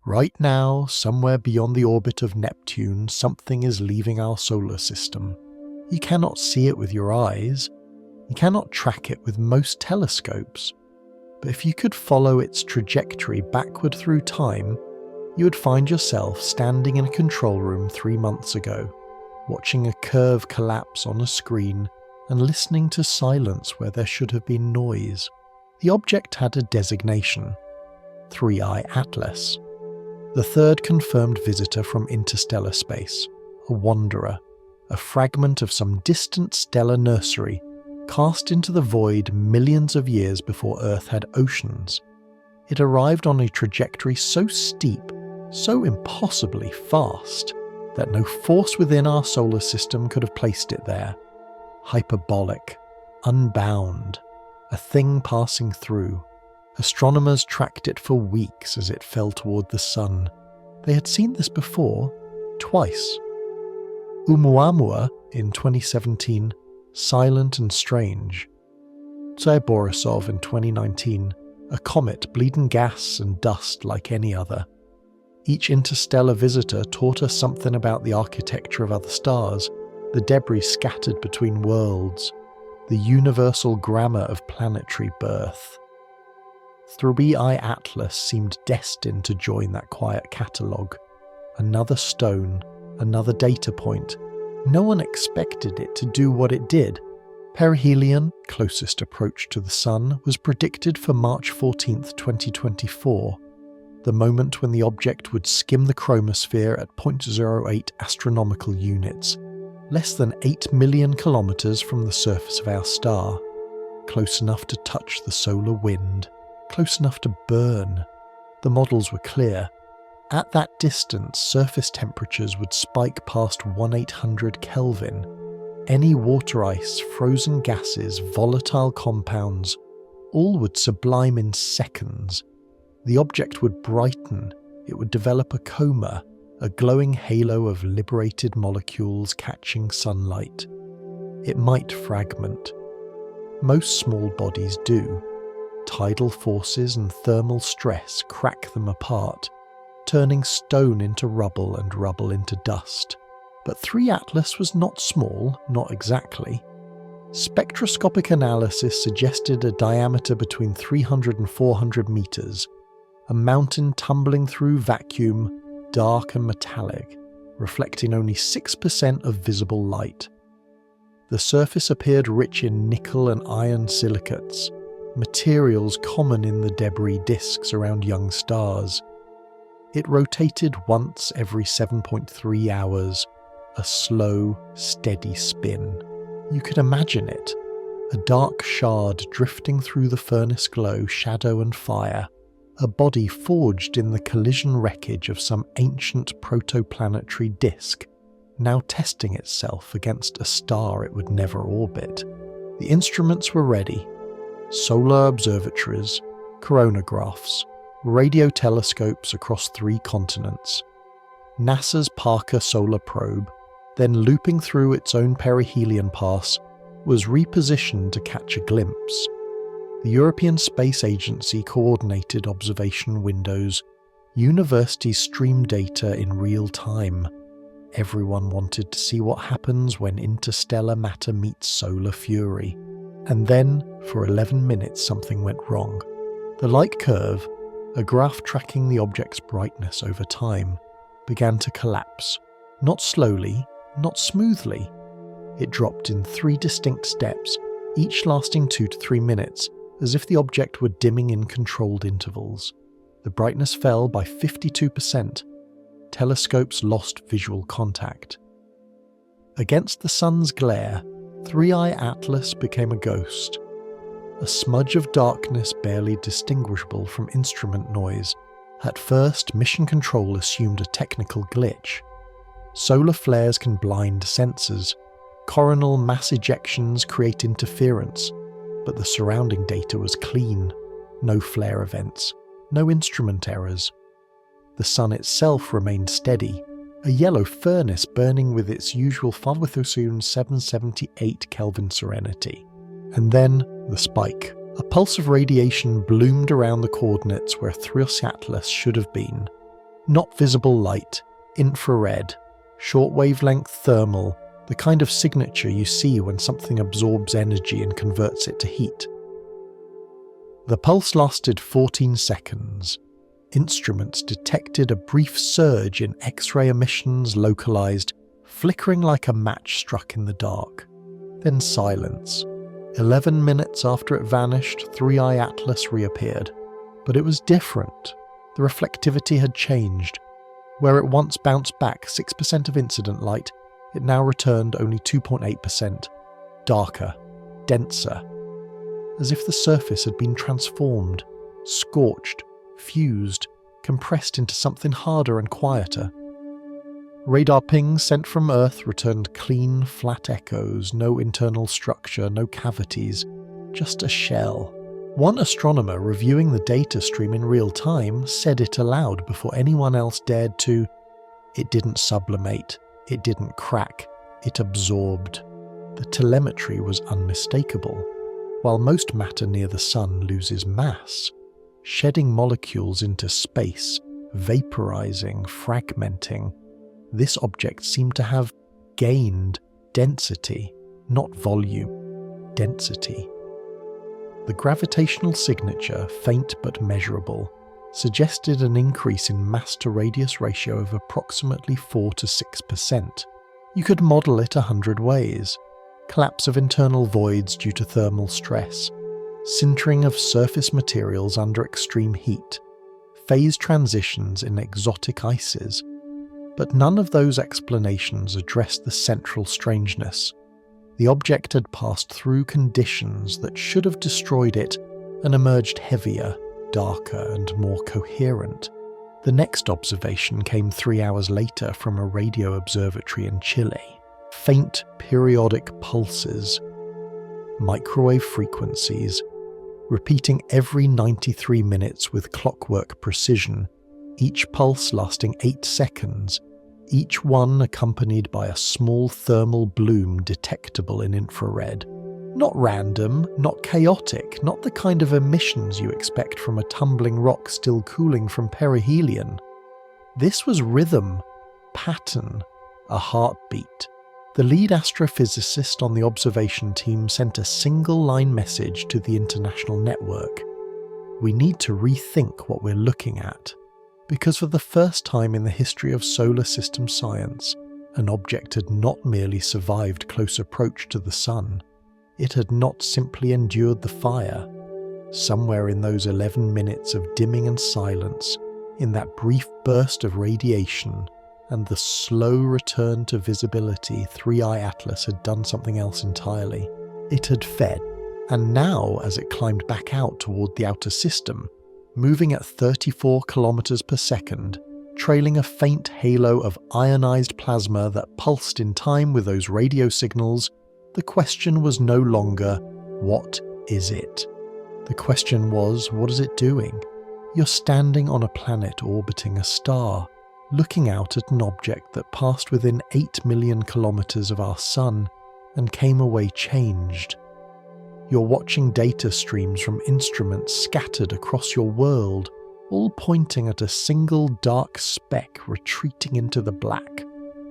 Right now, somewhere beyond the orbit of Neptune, something is leaving our solar system. You cannot see it with your eyes. You cannot track it with most telescopes. But if you could follow its trajectory backward through time, you would find yourself standing in a control room 3 months ago, watching a curve collapse on a screen and listening to silence where there should have been noise. The object had a designation, 3I Atlas. The third confirmed visitor from interstellar space, a wanderer, a fragment of some distant stellar nursery, cast into the void millions of years before Earth had oceans. It arrived on a trajectory so steep, so impossibly fast, that no force within our solar system could have placed it there. Hyperbolic, unbound, a thing passing through. Astronomers tracked it for weeks as it fell toward the sun. They had seen this before, twice. Oumuamua in 2017, silent and strange. Tsai Borisov in 2019, a comet bleeding gas and dust like any other. Each interstellar visitor taught us something about the architecture of other stars, the debris scattered between worlds, the universal grammar of planetary birth. 3I Atlas seemed destined to join that quiet catalogue. Another stone, another data point. No one expected it to do what it did. Perihelion, closest approach to the Sun, was predicted for March 14, 2024, the moment when the object would skim the chromosphere at 0.08 astronomical units, less than 8 million kilometres from the surface of our star, close enough to touch the solar wind, close enough to burn. The models were clear. At that distance, surface temperatures would spike past 1800 Kelvin. Any water ice, frozen gases, volatile compounds, all would sublime in seconds. The object would brighten, it would develop a coma, a glowing halo of liberated molecules catching sunlight. It might fragment. Most small bodies do. Tidal forces and thermal stress crack them apart, turning stone into rubble and rubble into dust. But 3 Atlas was not small, not exactly. Spectroscopic analysis suggested a diameter between 300 and 400 meters, a mountain tumbling through vacuum, dark and metallic, reflecting only 6% of visible light. The surface appeared rich in nickel and iron silicates, materials common in the debris disks around young stars. It rotated once every 7.3 hours, a slow, steady spin. You could imagine it, a dark shard drifting through the furnace glow, shadow and fire, a body forged in the collision wreckage of some ancient protoplanetary disk, now testing itself against a star it would never orbit. The instruments were ready. Solar observatories, coronagraphs, radio telescopes across 3 continents. NASA's Parker Solar Probe, then looping through its own perihelion pass, was repositioned to catch a glimpse. The European Space Agency coordinated observation windows. Universities streamed data in real time. Everyone wanted to see what happens when interstellar matter meets solar fury. And then, for 11 minutes, something went wrong. The light curve, a graph tracking the object's brightness over time, began to collapse. Not slowly, not smoothly. It dropped in 3 distinct steps, each lasting 2 to 3 minutes, as if the object were dimming in controlled intervals. The brightness fell by 52%. Telescopes lost visual contact. Against the sun's glare, 3I Atlas became a ghost. A smudge of darkness barely distinguishable from instrument noise. At first, Mission Control assumed a technical glitch. Solar flares can blind sensors. Coronal mass ejections create interference. But the surrounding data was clean. No flare events. No instrument errors. The sun itself remained steady, a yellow furnace burning with its usual 778 Kelvin serenity. And then, the spike. A pulse of radiation bloomed around the coordinates where 3 Atlas should have been. Not visible light, infrared, short-wavelength thermal, the kind of signature you see when something absorbs energy and converts it to heat. The pulse lasted 14 seconds. Instruments detected a brief surge in X-ray emissions localized, flickering like a match struck in the dark. Then silence. 11 minutes after it vanished, 3i Atlas reappeared. But it was different. The reflectivity had changed. Where it once bounced back 6% of incident light, it now returned only 2.8%. Darker, denser. As if the surface had been transformed, scorched, fused, compressed into something harder and quieter. Radar pings sent from Earth returned clean, flat echoes, no internal structure, no cavities, just a shell. One astronomer reviewing the data stream in real time said it aloud before anyone else dared to. It didn't sublimate, it didn't crack, it absorbed. The telemetry was unmistakable. While most matter near the Sun loses mass, shedding molecules into space, vaporizing, fragmenting, this object seemed to have gained density, not volume, density. The gravitational signature, faint but measurable, suggested an increase in mass-to-radius ratio of approximately 4 to 6%. You could model it 100 ways. Collapse of internal voids due to thermal stress, sintering of surface materials under extreme heat, phase transitions in exotic ices. But none of those explanations addressed the central strangeness. The object had passed through conditions that should have destroyed it and emerged heavier, darker, and more coherent. The next observation came 3 hours later from a radio observatory in Chile. Faint periodic pulses, microwave frequencies, repeating every 93 minutes with clockwork precision, each pulse lasting 8 seconds, each one accompanied by a small thermal bloom detectable in infrared. Not random, not chaotic, not the kind of emissions you expect from a tumbling rock still cooling from perihelion. This was rhythm, pattern, a heartbeat. The lead astrophysicist on the observation team sent a single-line message to the international network. We need to rethink what we're looking at. Because for the first time in the history of solar system science, an object had not merely survived close approach to the Sun. It had not simply endured the fire. Somewhere in those 11 minutes of dimming and silence, in that brief burst of radiation, and the slow return to visibility, 3i Atlas had done something else entirely. It had fed, and now, as it climbed back out toward the outer system, moving at 34 kilometers per second, trailing a faint halo of ionized plasma that pulsed in time with those radio signals, the question was no longer, what is it? The question was, what is it doing? You're standing on a planet orbiting a star, looking out at an object that passed within 8 million kilometers of our Sun and came away changed. You're watching data streams from instruments scattered across your world, all pointing at a single dark speck retreating into the black,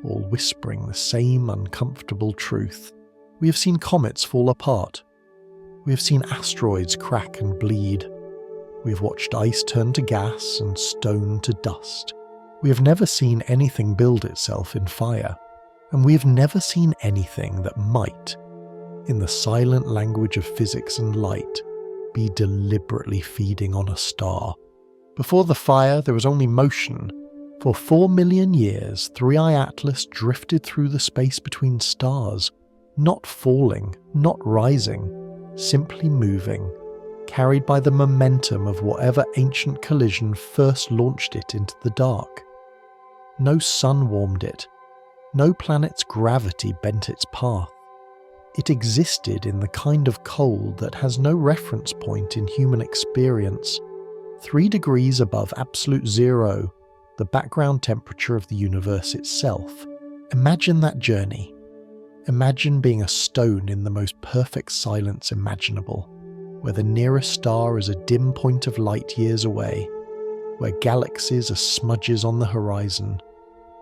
all whispering the same uncomfortable truth. We have seen comets fall apart. We have seen asteroids crack and bleed. We have watched ice turn to gas and stone to dust. We have never seen anything build itself in fire, and we have never seen anything that might, in the silent language of physics and light, be deliberately feeding on a star. Before the fire, there was only motion. For 4 million years, 3i Atlas drifted through the space between stars, not falling, not rising, simply moving, carried by the momentum of whatever ancient collision first launched it into the dark. No sun warmed it. No planet's gravity bent its path. It existed in the kind of cold that has no reference point in human experience, 3 degrees above absolute zero, the background temperature of the universe itself. Imagine that journey. Imagine being a stone in the most perfect silence imaginable, where the nearest star is a dim point of light years away. where galaxies are smudges on the horizon,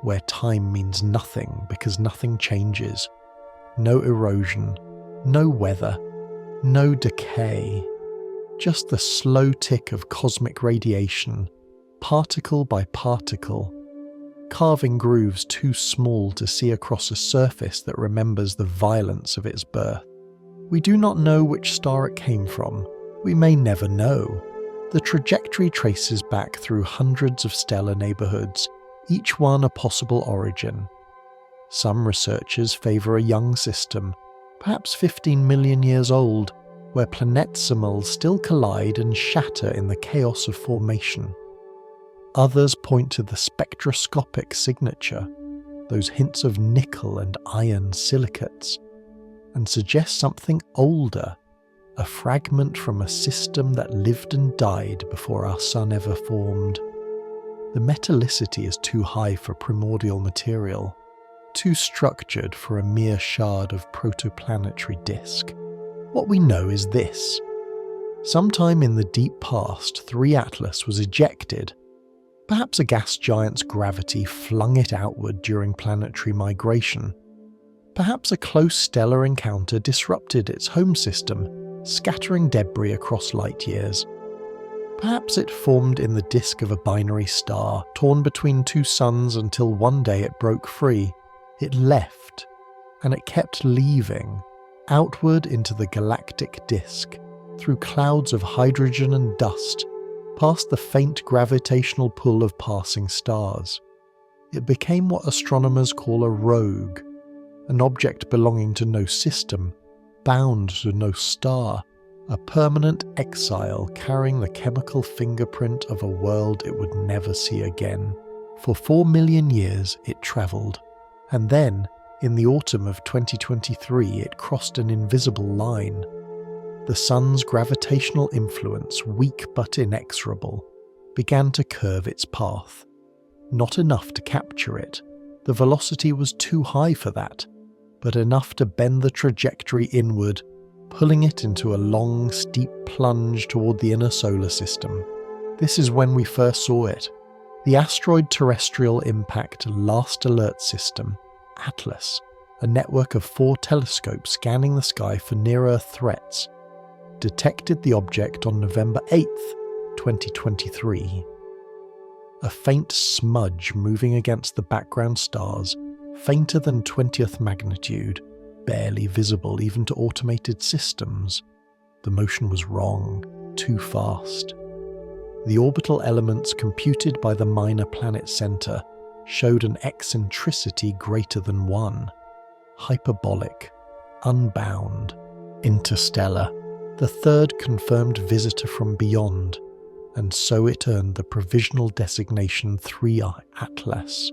where time means nothing because nothing changes, no erosion, no weather, no decay, just the slow tick of cosmic radiation, particle by particle, carving grooves too small to see across a surface that remembers the violence of its birth. We do not know which star it came from. We may never know. The trajectory traces back through hundreds of stellar neighbourhoods, each one a possible origin. Some researchers favour a young system, perhaps 15 million years old, where planetesimals still collide and shatter in the chaos of formation. Others point to the spectroscopic signature, those hints of nickel and iron silicates, and suggest something older, a fragment from a system that lived and died before our sun ever formed. The metallicity is too high for primordial material, too structured for a mere shard of protoplanetary disk. What we know is this. Sometime in the deep past, 3 Atlas was ejected. Perhaps a gas giant's gravity flung it outward during planetary migration. Perhaps a close stellar encounter disrupted its home system, scattering debris across light years. Perhaps it formed in the disk of a binary star, torn between 2 suns until one day it broke free. It left, and it kept leaving, outward into the galactic disk, through clouds of hydrogen and dust, past the faint gravitational pull of passing stars. It became what astronomers call a rogue, an object belonging to no system, bound to no star, a permanent exile carrying the chemical fingerprint of a world it would never see again. For 4 million years it travelled, and then, in the autumn of 2023, it crossed an invisible line. The sun's gravitational influence, weak but inexorable, began to curve its path. Not enough to capture it, the velocity was too high for that, but enough to bend the trajectory inward, pulling it into a long, steep plunge toward the inner solar system. This is when we first saw it. The Asteroid Terrestrial Impact Last Alert System, ATLAS, a network of 4 telescopes scanning the sky for near-Earth threats, detected the object on November 8th, 2023. A faint smudge moving against the background stars, fainter than 20th magnitude, barely visible even to automated systems. The motion was wrong, too fast. The orbital elements computed by the Minor Planet Center showed an eccentricity greater than 1. Hyperbolic, unbound, interstellar, the 3rd confirmed visitor from beyond, and so it earned the provisional designation 3I Atlas,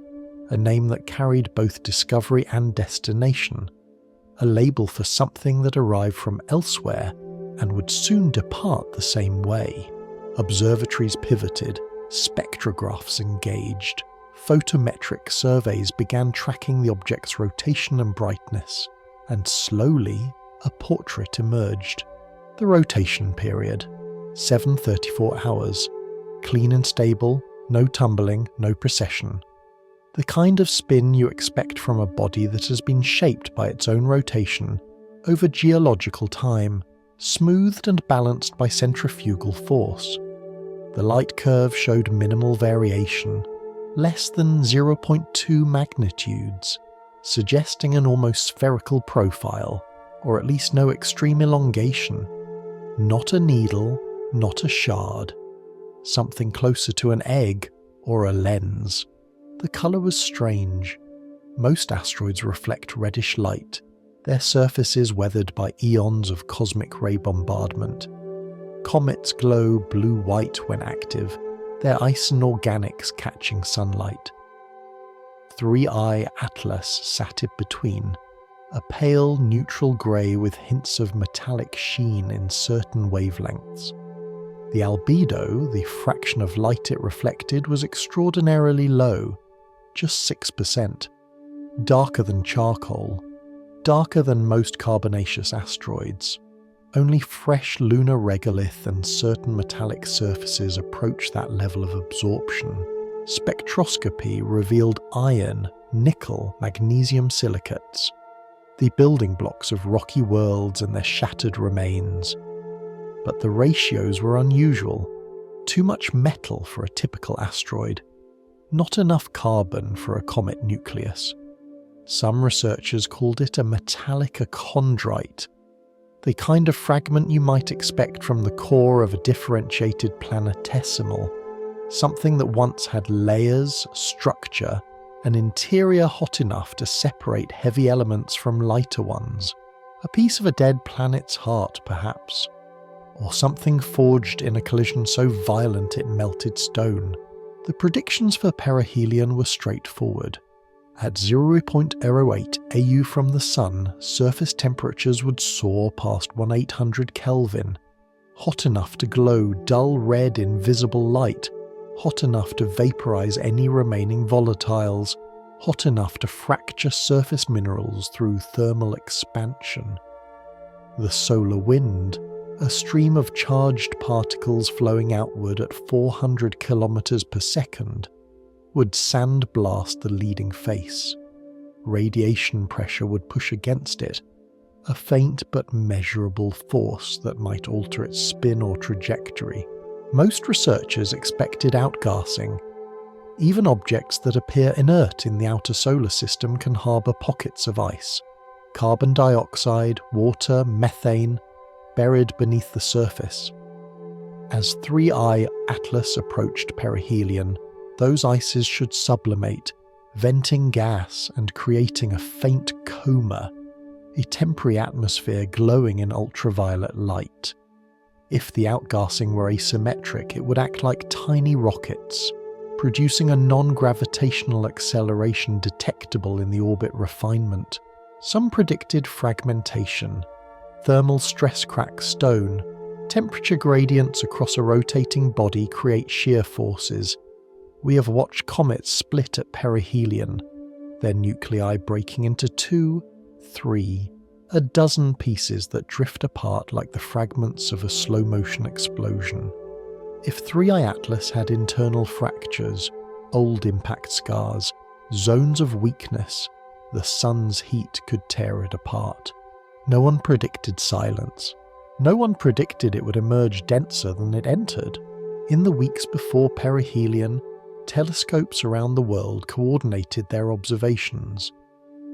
a name that carried both discovery and destination, a label for something that arrived from elsewhere and would soon depart the same way. Observatories pivoted, spectrographs engaged, photometric surveys began tracking the object's rotation and brightness, and slowly a portrait emerged. The rotation period, 734 hours, clean and stable, no tumbling, no precession. The kind of spin you expect from a body that has been shaped by its own rotation over geological time, smoothed and balanced by centrifugal force. The light curve showed minimal variation, less than 0.2 magnitudes, suggesting an almost spherical profile, or at least no extreme elongation. Not a needle, not a shard. Something closer to an egg or a lens. The colour was strange. Most asteroids reflect reddish light, their surfaces weathered by eons of cosmic ray bombardment. Comets glow blue-white when active, their ice and organics catching sunlight. 3I Atlas sat in between, a pale neutral grey with hints of metallic sheen in certain wavelengths. The albedo, the fraction of light it reflected, was extraordinarily low, just 6%, darker than charcoal, darker than most carbonaceous asteroids. Only fresh lunar regolith and certain metallic surfaces approach that level of absorption. Spectroscopy revealed iron, nickel, magnesium silicates, the building blocks of rocky worlds and their shattered remains. But the ratios were unusual. Too much metal for a typical asteroid. Not enough carbon for a comet nucleus. Some researchers called it a metallic chondrite, the kind of fragment you might expect from the core of a differentiated planetesimal, something that once had layers, structure, an interior hot enough to separate heavy elements from lighter ones. A piece of a dead planet's heart, perhaps. Or something forged in a collision so violent it melted stone. The predictions for perihelion were straightforward. At 0.08 AU from the Sun, surface temperatures would soar past 1800 Kelvin, hot enough to glow dull red invisible light, hot enough to vaporize any remaining volatiles, hot enough to fracture surface minerals through thermal expansion. The solar wind, a stream of charged particles flowing outward at 400 kilometers per second, would sandblast the leading face. Radiation pressure would push against it, a faint but measurable force that might alter its spin or trajectory. Most researchers expected outgassing. Even objects that appear inert in the outer solar system can harbour pockets of ice. Carbon dioxide, water, methane, buried beneath the surface. As 3I Atlas approached perihelion, those ices should sublimate, venting gas and creating a faint coma, a temporary atmosphere glowing in ultraviolet light. If the outgassing were asymmetric, it would act like tiny rockets, producing a non-gravitational acceleration detectable in the orbit refinement. Some predicted fragmentation, thermal stress crack stone, temperature gradients across a rotating body create shear forces. We have watched comets split at perihelion, their nuclei breaking into 2, 3, a dozen pieces that drift apart like the fragments of a slow-motion explosion. If 3I Atlas had internal fractures, old impact scars, zones of weakness, the sun's heat could tear it apart. No one predicted silence. No one predicted it would emerge denser than it entered. In the weeks before perihelion, telescopes around the world coordinated their observations.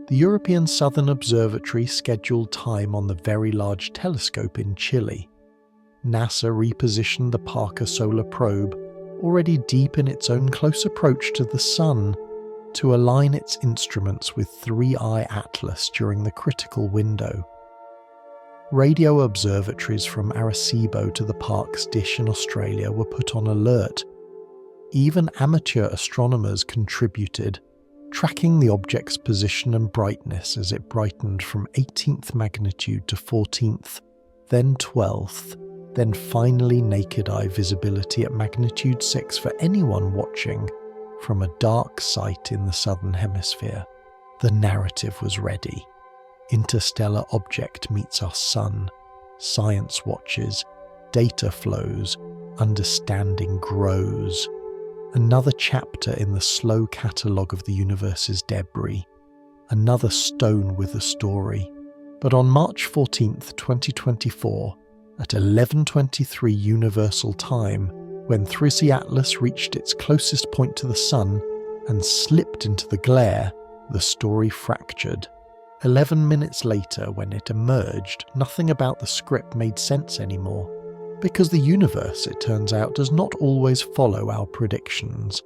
The European Southern Observatory scheduled time on the Very Large Telescope in Chile. NASA repositioned the Parker Solar Probe, already deep in its own close approach to the Sun, to align its instruments with 3I Atlas during the critical window. Radio observatories from Arecibo to the Parkes dish in Australia were put on alert. Even amateur astronomers contributed, tracking the object's position and brightness as it brightened from 18th magnitude to 14th, then 12th, then finally naked eye visibility at magnitude 6 for anyone watching from a dark site in the southern hemisphere. The narrative was ready. Interstellar object meets our sun, science watches, data flows, understanding grows. Another chapter in the slow catalogue of the universe's debris. Another stone with a story. But on March 14th, 2024, at 11:23 Universal Time, when 3I Atlas reached its closest point to the Sun and slipped into the glare, the story fractured. 11 minutes later, when it emerged, nothing about the script made sense anymore. Because the universe, it turns out, does not always follow our predictions.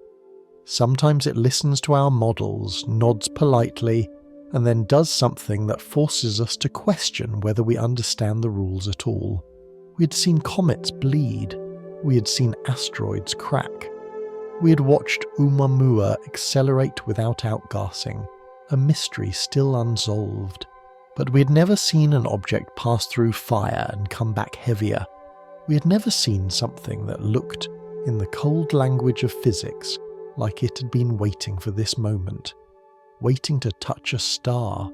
Sometimes it listens to our models, nods politely, and then does something that forces us to question whether we understand the rules at all. We had seen comets bleed. We had seen asteroids crack. We had watched Oumuamua accelerate without outgassing, a mystery still unsolved. But we had never seen an object pass through fire and come back heavier. We had never seen something that looked, in the cold language of physics, like it had been waiting for this moment, waiting to touch a star,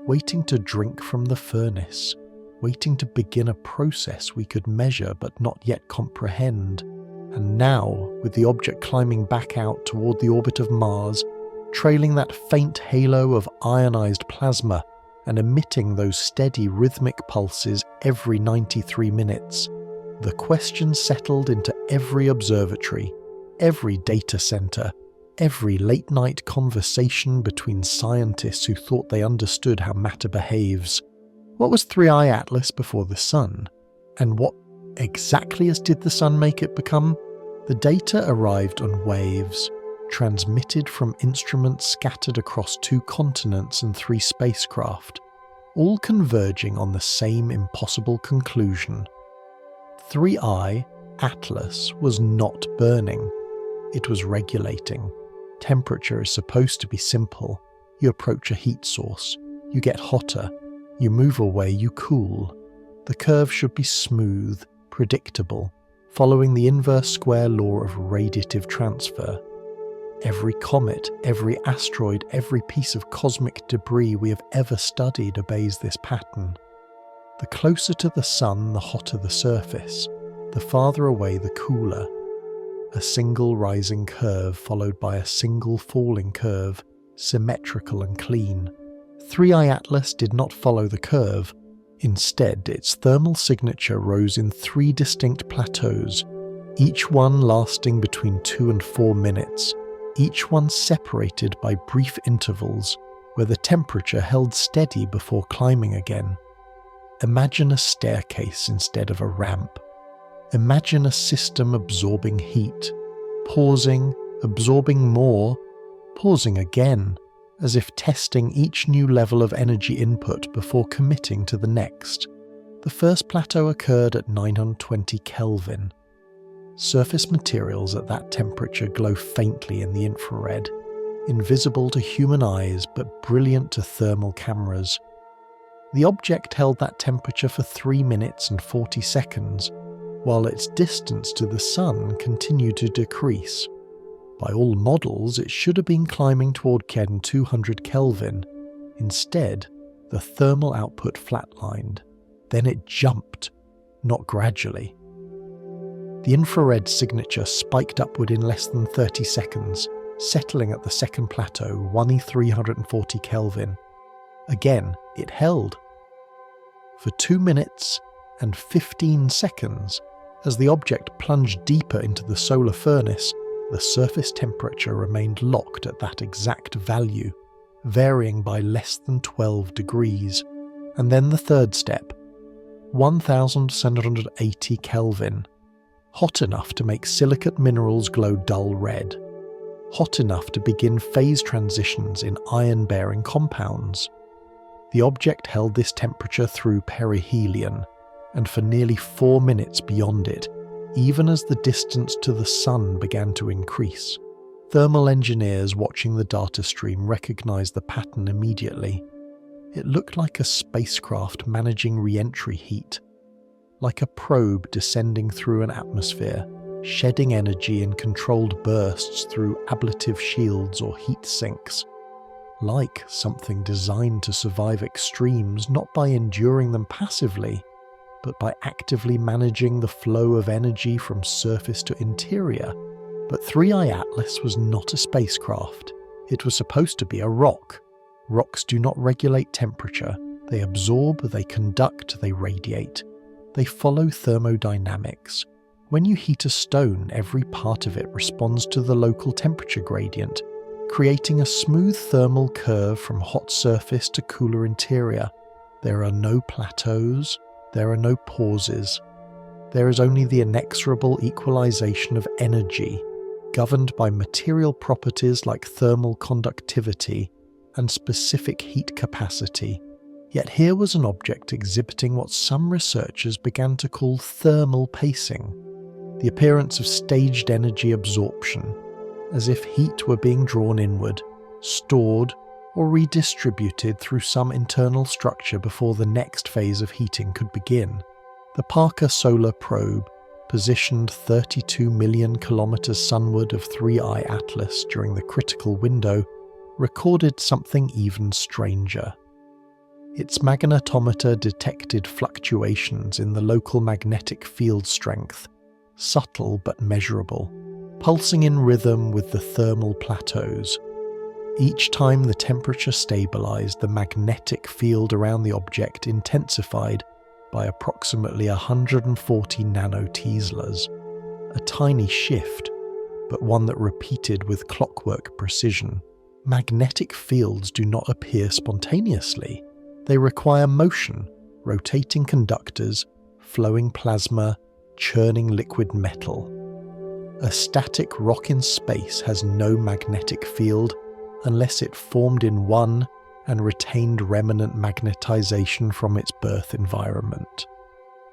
waiting to drink from the furnace, waiting to begin a process we could measure but not yet comprehend. And now, with the object climbing back out toward the orbit of Mars, trailing that faint halo of ionized plasma and emitting those steady rhythmic pulses every 93 minutes, the question settled into every observatory, every data center, every late-night conversation between scientists who thought they understood how matter behaves. What was 3i Atlas before the Sun? And what exactly did the Sun make it become? The data arrived on waves, transmitted from instruments scattered across 2 continents and 3 spacecraft, all converging on the same impossible conclusion. 3i Atlas was not burning. It was regulating. Temperature is supposed to be simple. You approach a heat source. You get hotter. You move away, you cool. The curve should be smooth, predictable, following the inverse square law of radiative transfer. Every comet, every asteroid, every piece of cosmic debris we have ever studied obeys this pattern. The closer to the Sun, the hotter the surface. The farther away, the cooler. A single rising curve followed by a single falling curve, symmetrical and clean. 3i Atlas did not follow the curve. Instead, its thermal signature rose in 3 distinct plateaus, each one lasting between 2 and 4 minutes, each one separated by brief intervals where the temperature held steady before climbing again. Imagine a staircase instead of a ramp. Imagine a system absorbing heat, pausing, absorbing more, pausing again, as if testing each new level of energy input before committing to the next. The first plateau occurred at 920 Kelvin. Surface materials at that temperature glow faintly in the infrared, invisible to human eyes but brilliant to thermal cameras. The object held that temperature for 3 minutes and 40 seconds, while its distance to the Sun continued to decrease. By all models, it should have been climbing toward 200 Kelvin. Instead, the thermal output flatlined. Then it jumped, not gradually. The infrared signature spiked upward in less than 30 seconds, settling at the second plateau, 1340 Kelvin. Again, it held. For 2 minutes and 15 seconds, as the object plunged deeper into the solar furnace, the surface temperature remained locked at that exact value, varying by less than 12 degrees. And then the third step, 1780 Kelvin. Hot enough to make silicate minerals glow dull red. Hot enough to begin phase transitions in iron-bearing compounds. The object held this temperature through perihelion, and for nearly 4 minutes beyond it, even as the distance to the Sun began to increase. Thermal engineers watching the data stream recognized the pattern immediately. It looked like a spacecraft managing re-entry heat, like a probe descending through an atmosphere, shedding energy in controlled bursts through ablative shields or heat sinks, like something designed to survive extremes not by enduring them passively, but by actively managing the flow of energy from surface to interior. But 3i Atlas was not a spacecraft. It was supposed to be a rock. Rocks do not regulate temperature. They absorb, they conduct, they radiate. They follow thermodynamics. When you heat a stone, every part of it responds to the local temperature gradient, creating a smooth thermal curve from hot surface to cooler interior. There are no plateaus. There are no pauses. There is only the inexorable equalization of energy, governed by material properties like thermal conductivity and specific heat capacity. Yet here was an object exhibiting what some researchers began to call thermal pacing, the appearance of staged energy absorption, as if heat were being drawn inward, stored, or redistributed through some internal structure before the next phase of heating could begin. The Parker Solar Probe, positioned 32 million kilometers sunward of 3i Atlas during the critical window, recorded something even stranger. Its magnetometer detected fluctuations in the local magnetic field strength, subtle but measurable, pulsing in rhythm with the thermal plateaus. Each time the temperature stabilized, the magnetic field around the object intensified by approximately 140 nanoteslas, a tiny shift, but one that repeated with clockwork precision. Magnetic fields do not appear spontaneously. They require motion, rotating conductors, flowing plasma, churning liquid metal. A static rock in space has no magnetic field unless it formed in one and retained remnant magnetization from its birth environment.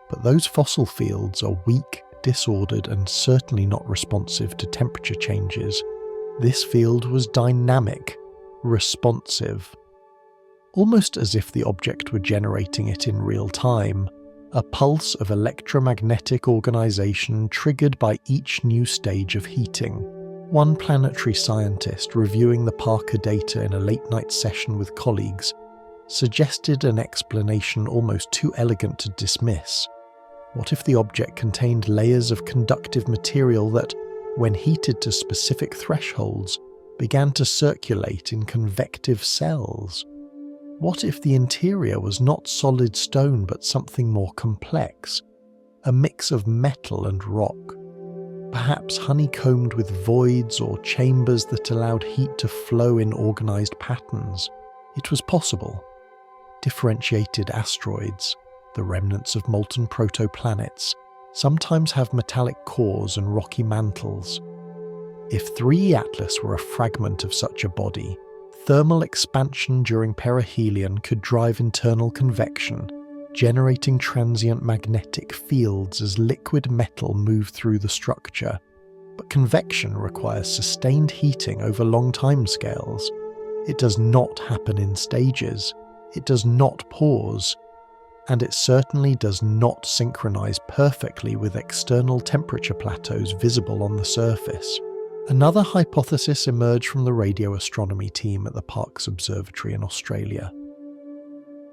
But those fossil fields are weak, disordered, and certainly not responsive to temperature changes. This field was dynamic, responsive. Almost as if the object were generating it in real time, a pulse of electromagnetic organization triggered by each new stage of heating. One planetary scientist, reviewing the Parker data in a late-night session with colleagues, suggested an explanation almost too elegant to dismiss. What if the object contained layers of conductive material that, when heated to specific thresholds, began to circulate in convective cells? What if the interior was not solid stone but something more complex, a mix of metal and rock, perhaps honeycombed with voids or chambers that allowed heat to flow in organized patterns? It was possible. Differentiated asteroids, the remnants of molten protoplanets, sometimes have metallic cores and rocky mantles. If 3E Atlas were a fragment of such a body, thermal expansion during perihelion could drive internal convection, generating transient magnetic fields as liquid metal moved through the structure. But convection requires sustained heating over long timescales. It does not happen in stages. It does not pause. And it certainly does not synchronize perfectly with external temperature plateaus visible on the surface. Another hypothesis emerged from the radio astronomy team at the Parkes Observatory in Australia.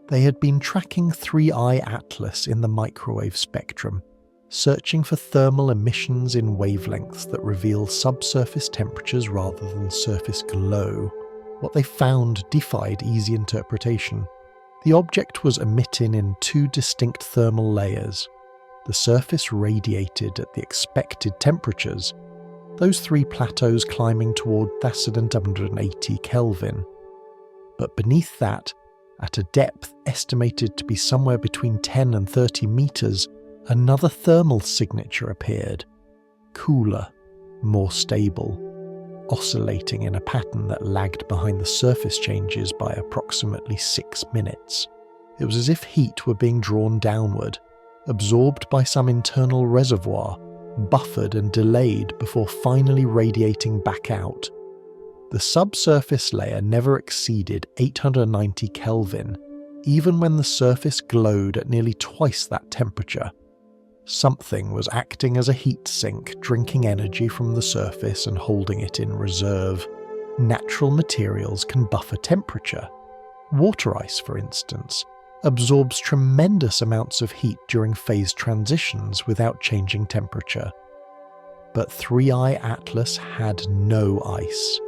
They had been tracking 3I Atlas in the microwave spectrum, searching for thermal emissions in wavelengths that reveal subsurface temperatures rather than surface glow. What they found defied easy interpretation. The object was emitting in two distinct thermal layers. The surface radiated at the expected temperatures, those three plateaus climbing toward 1,880 Kelvin. But beneath that, at a depth estimated to be somewhere between 10 and 30 meters, another thermal signature appeared. Cooler, more stable, oscillating in a pattern that lagged behind the surface changes by approximately 6 minutes. It was as if heat were being drawn downward, absorbed by some internal reservoir, buffered and delayed before finally radiating back out. The subsurface layer never exceeded 890 Kelvin, even when the surface glowed at nearly twice that temperature. Something was acting as a heat sink, drinking energy from the surface and holding it in reserve. Natural materials can buffer temperature. Water ice, for instance, absorbs tremendous amounts of heat during phase transitions without changing temperature. But 3I Atlas had no ice.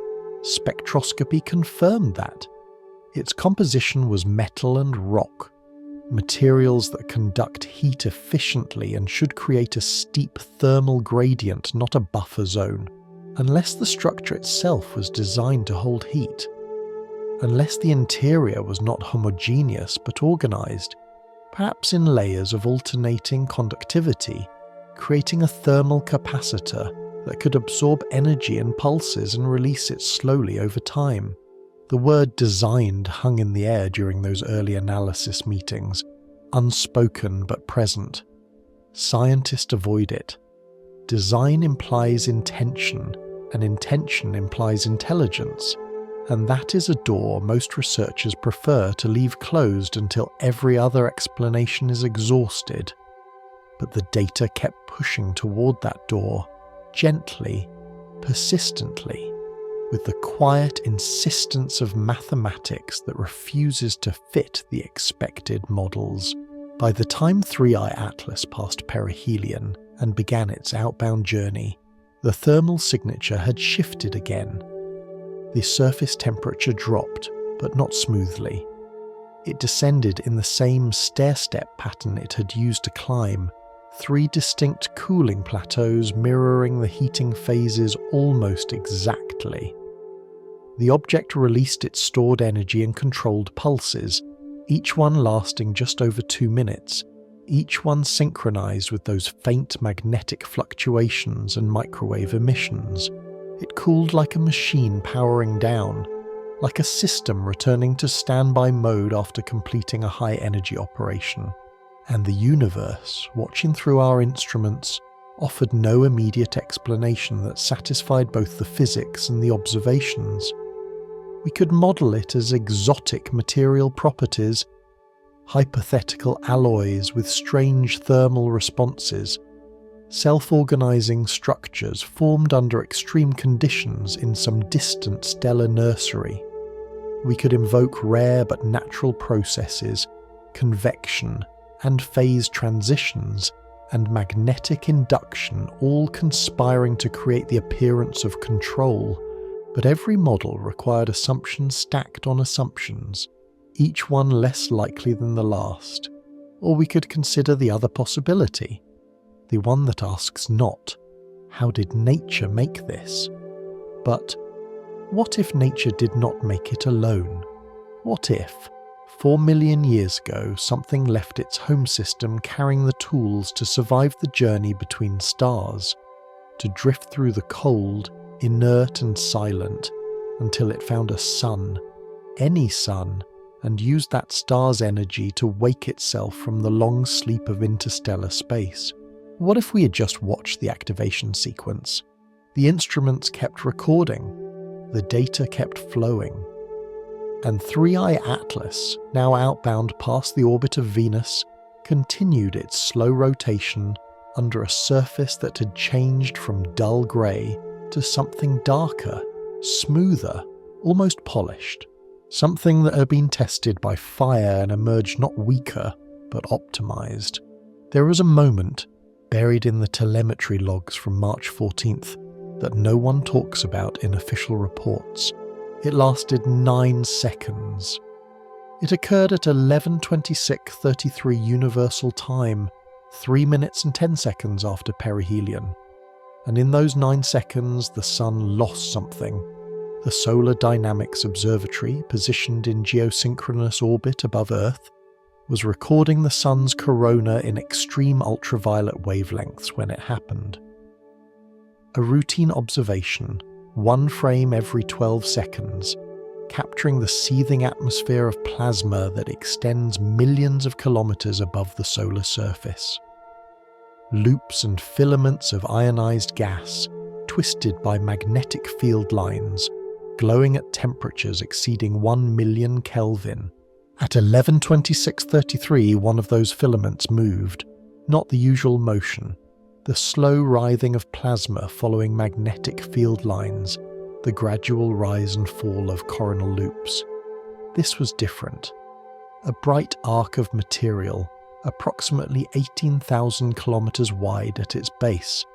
Spectroscopy confirmed that. Its composition was metal and rock, materials that conduct heat efficiently and should create a steep thermal gradient, not a buffer zone, unless the structure itself was designed to hold heat. Unless the interior was not homogeneous but organized, perhaps in layers of alternating conductivity, creating a thermal capacitor that could absorb energy and pulses and release it slowly over time. The word designed hung in the air during those early analysis meetings, unspoken but present. Scientists avoid it. Design implies intention, and intention implies intelligence. And that is a door most researchers prefer to leave closed until every other explanation is exhausted. But the data kept pushing toward that door, gently, persistently, with the quiet insistence of mathematics that refuses to fit the expected models. By the time 3I Atlas passed perihelion and began its outbound journey, the thermal signature had shifted again. The surface temperature dropped, but not smoothly. It descended in the same stair-step pattern it had used to climb, 3 distinct cooling plateaus mirroring the heating phases almost exactly. The object released its stored energy in controlled pulses, each one lasting just over 2 minutes, each one synchronized with those faint magnetic fluctuations and microwave emissions. It cooled like a machine powering down, like a system returning to standby mode after completing a high-energy operation. And the universe, watching through our instruments, offered no immediate explanation that satisfied both the physics and the observations. We could model it as exotic material properties, hypothetical alloys with strange thermal responses, self-organizing structures formed under extreme conditions in some distant stellar nursery. We could invoke rare but natural processes, convection, and phase transitions, and magnetic induction, all conspiring to create the appearance of control. But every model required assumptions stacked on assumptions, each one less likely than the last. Or we could consider the other possibility, the one that asks not, how did nature make this? But what if nature did not make it alone? What if, 4 million years ago, something left its home system carrying the tools to survive the journey between stars, to drift through the cold, inert and silent, until it found a sun, any sun, and used that star's energy to wake itself from the long sleep of interstellar space? What if we had just watched the activation sequence? The instruments kept recording, the data kept flowing, and 3I Atlas, now outbound past the orbit of Venus, continued its slow rotation under a surface that had changed from dull grey to something darker, smoother, almost polished, something that had been tested by fire and emerged not weaker, but optimized. There was a moment, buried in the telemetry logs from March 14th, that no one talks about in official reports. It lasted 9 seconds. It occurred at 11:26:33 Universal Time, 3 minutes and 10 seconds after perihelion. And in those 9 seconds, the Sun lost something. The Solar Dynamics Observatory, positioned in geosynchronous orbit above Earth, was recording the Sun's corona in extreme ultraviolet wavelengths when it happened. A routine observation, 1 frame every 12 seconds, capturing the seething atmosphere of plasma that extends millions of kilometers above the solar surface. Loops and filaments of ionized gas, twisted by magnetic field lines, glowing at temperatures exceeding 1 million Kelvin. At 11:26:33, one of those filaments moved, not the usual motion, the slow writhing of plasma following magnetic field lines, the gradual rise and fall of coronal loops. This was different. A bright arc of material, approximately 18,000 kilometers wide at its base,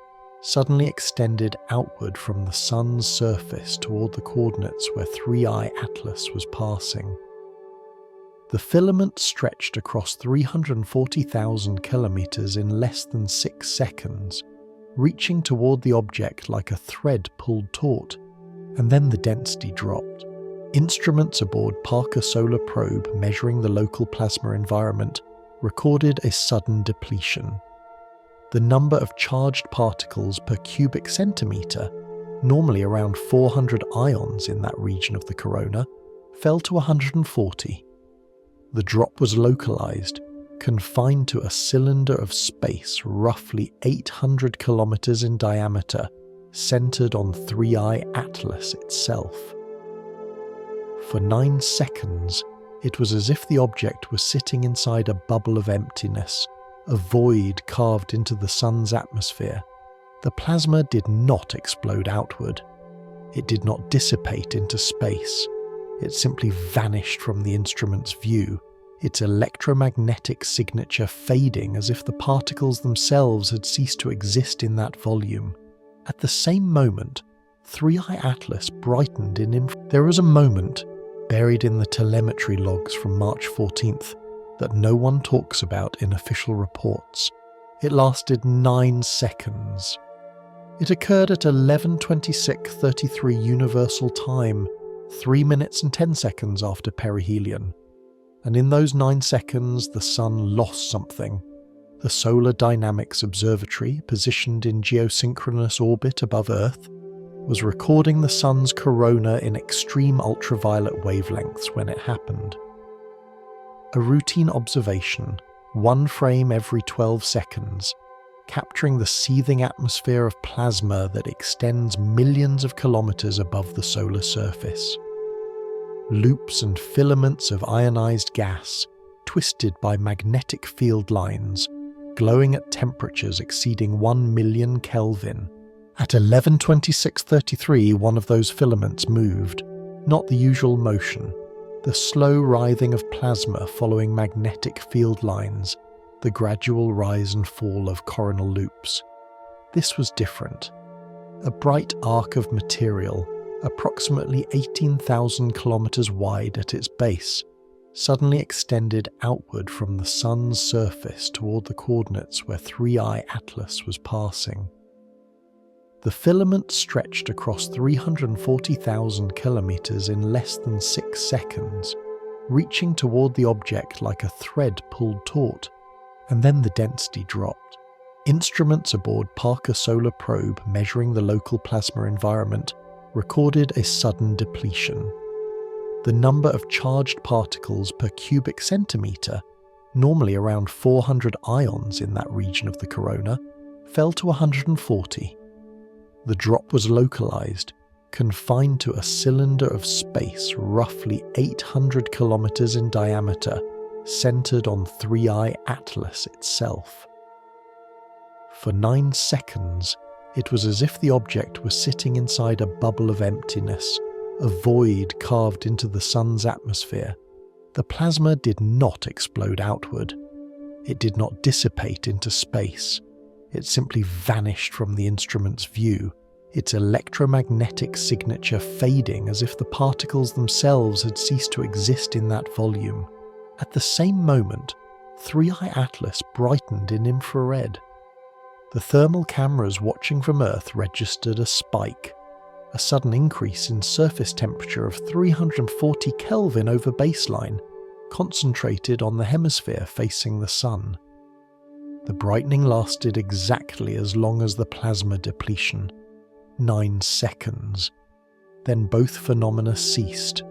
suddenly extended outward from the Sun's surface toward the coordinates where 3I Atlas was passing. The filament stretched across 340,000 kilometers in less than 6 seconds, reaching toward the object like a thread pulled taut, and then the density dropped. Instruments aboard Parker Solar Probe measuring the local plasma environment recorded a sudden depletion. The number of charged particles per cubic centimeter, normally around 400 ions in that region of the corona, fell to 140. The drop was localized, confined to a cylinder of space roughly 800 kilometers in diameter, centered on 3I Atlas itself. For 9 seconds, it was as if the object was sitting inside a bubble of emptiness, a void carved into the Sun's atmosphere. The plasma did not explode outward. It did not dissipate into space. It simply vanished from the instrument's view, its electromagnetic signature fading as if the particles themselves had ceased to exist in that volume. At the same moment, 3i Atlas brightened in There was a moment, buried in the telemetry logs from March 14th, that no one talks about in official reports. It lasted 9 seconds. It occurred at 11:26:33 Universal Time, 3 minutes and 10 seconds after perihelion. And in those 9 seconds, the Sun lost something. The Solar Dynamics Observatory, positioned in geosynchronous orbit above Earth, was recording the Sun's corona in extreme ultraviolet wavelengths when it happened. A routine observation, 1 frame every 12 seconds, capturing the seething atmosphere of plasma that extends millions of kilometers above the solar surface. Loops and filaments of ionized gas, twisted by magnetic field lines, glowing at temperatures exceeding 1 million Kelvin. At 11:26:33, one of those filaments moved, not the usual motion, the slow writhing of plasma following magnetic field lines, the gradual rise and fall of coronal loops. This was different. A bright arc of material, approximately 18,000 kilometers wide at its base, suddenly extended outward from the Sun's surface toward the coordinates where 3i Atlas was passing. The filament stretched across 340,000 kilometers in less than 6 seconds, reaching toward the object like a thread pulled taut, and then the density dropped. Instruments aboard Parker Solar Probe measuring the local plasma environment recorded a sudden depletion. The number of charged particles per cubic centimeter, normally around 400 ions in that region of the corona, fell to 140. The drop was localized, confined to a cylinder of space roughly 800 kilometers in diameter, centered on 3i Atlas itself. For 9 seconds, it was as if the object was sitting inside a bubble of emptiness, a void carved into the Sun's atmosphere. The plasma did not explode outward. It did not dissipate into space. It simply vanished from the instrument's view, its electromagnetic signature fading as if the particles themselves had ceased to exist in that volume. At the same moment, 3i Atlas brightened in infrared. The thermal cameras watching from Earth registered a spike, a sudden increase in surface temperature of 340 Kelvin over baseline, concentrated on the hemisphere facing the Sun. The brightening lasted exactly as long as the plasma depletion, 9 seconds. Then both phenomena ceased.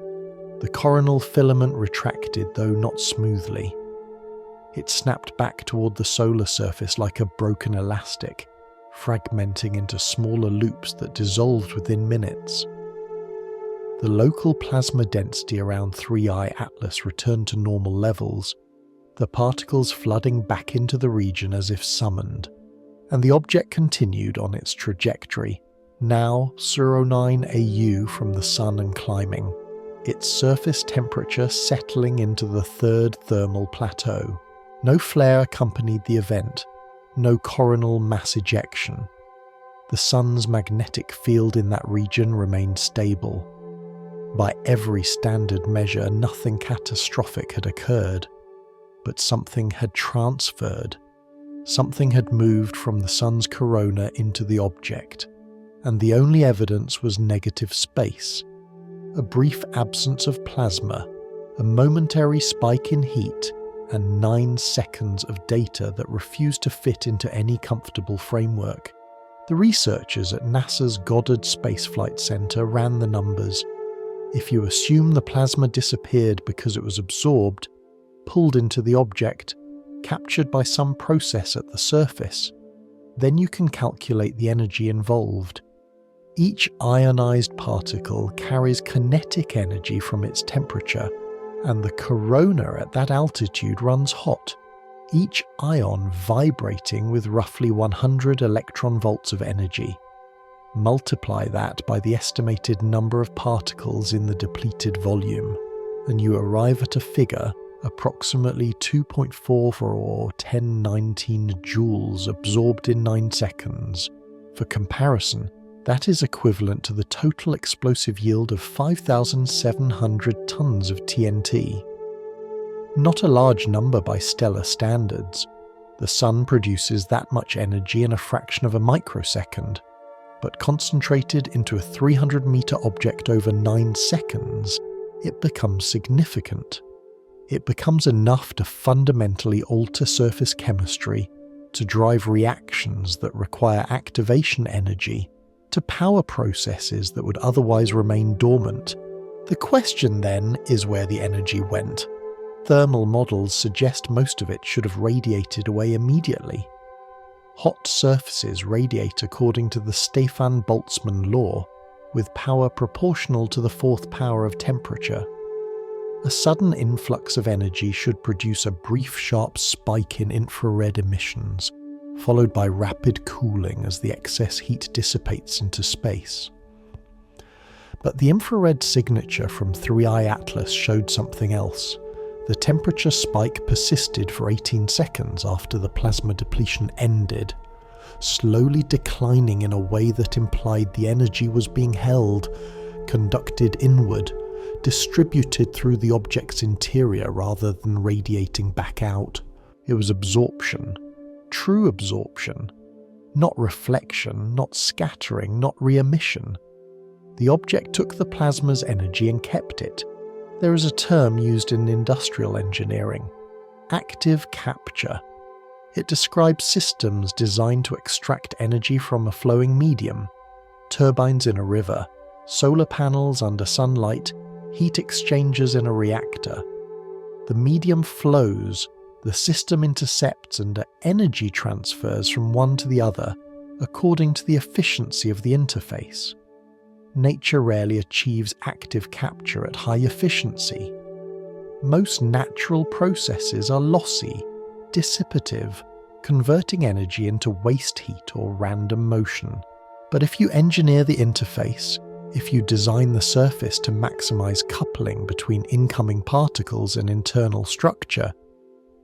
The coronal filament retracted, though not smoothly. It snapped back toward the solar surface like a broken elastic, fragmenting into smaller loops that dissolved within minutes. The local plasma density around 3i Atlas returned to normal levels, the particles flooding back into the region as if summoned, and the object continued on its trajectory, now 09 AU from the Sun and climbing, its surface temperature settling into the 3rd thermal plateau. No flare accompanied the event, no coronal mass ejection. The Sun's magnetic field in that region remained stable. By every standard measure, nothing catastrophic had occurred, but something had transferred. Something had moved from the Sun's corona into the object, and the only evidence was negative space. A brief absence of plasma, a momentary spike in heat, and 9 seconds of data that refused to fit into any comfortable framework. The researchers at NASA's Goddard Space Flight Center ran the numbers. If you assume the plasma disappeared because it was absorbed, pulled into the object, captured by some process at the surface, then you can calculate the energy involved. Each ionized particle carries kinetic energy from its temperature, and the corona at that altitude runs hot, each ion vibrating with roughly 100 electron volts of energy. Multiply that by the estimated number of particles in the depleted volume, and you arrive at a figure approximately 2.44 or 1019 joules absorbed in 9 seconds. For comparison, that is equivalent to the total explosive yield of 5,700 tons of TNT. Not a large number by stellar standards. The Sun produces that much energy in a fraction of a microsecond, but concentrated into a 300-meter object over 9 seconds, it becomes significant. It becomes enough to fundamentally alter surface chemistry, to drive reactions that require activation energy, to power processes that would otherwise remain dormant. The question then is where the energy went. Thermal models suggest most of it should have radiated away immediately. Hot surfaces radiate according to the Stefan Boltzmann law, with power proportional to the fourth power of temperature. A sudden influx of energy should produce a brief sharp spike in infrared emissions, followed by rapid cooling as the excess heat dissipates into space. But the infrared signature from 3I Atlas showed something else. The temperature spike persisted for 18 seconds after the plasma depletion ended, slowly declining in a way that implied the energy was being held, conducted inward, distributed through the object's interior rather than radiating back out. It was absorption, true absorption, not reflection, not scattering, not re-emission. The object took the plasma's energy and kept it. There is a term used in industrial engineering, active capture. It describes systems designed to extract energy from a flowing medium, turbines in a river, solar panels under sunlight, heat exchangers in a reactor. The medium flows, the system intercepts, and energy transfers from one to the other according to the efficiency of the interface. Nature rarely achieves active capture at high efficiency. Most natural processes are lossy, dissipative, converting energy into waste heat or random motion. But if you engineer the interface, if you design the surface to maximize coupling between incoming particles and internal structure,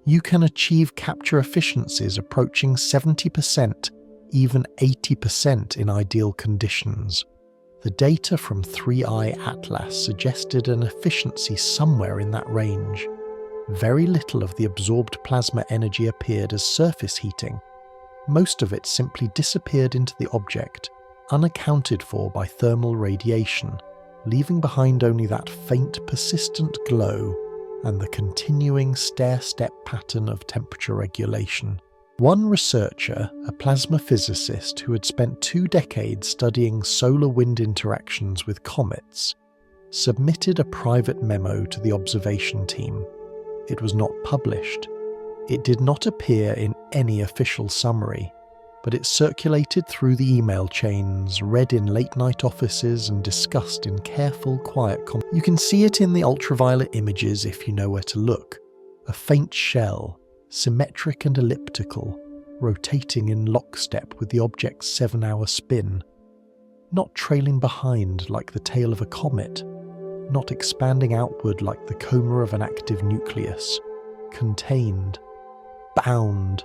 you can achieve capture efficiencies approaching 70%, even 80% in ideal conditions. The data from 3I Atlas suggested an efficiency somewhere in that range. Very little of the absorbed plasma energy appeared as surface heating. Most of it simply disappeared into the object, unaccounted for by thermal radiation, leaving behind only that faint, persistent glow and the continuing stair-step pattern of temperature regulation. One researcher, a plasma physicist who had spent 2 decades studying solar-wind interactions with comets, submitted a private memo to the observation team. It was not published. It did not appear in any official summary, but it circulated through the email chains, read in late-night offices, and discussed in careful, quiet You can see it in the ultraviolet images if you know where to look. A faint shell, symmetric and elliptical, rotating in lockstep with the object's 7-hour spin. Not trailing behind like the tail of a comet, not expanding outward like the coma of an active nucleus. Contained, bound.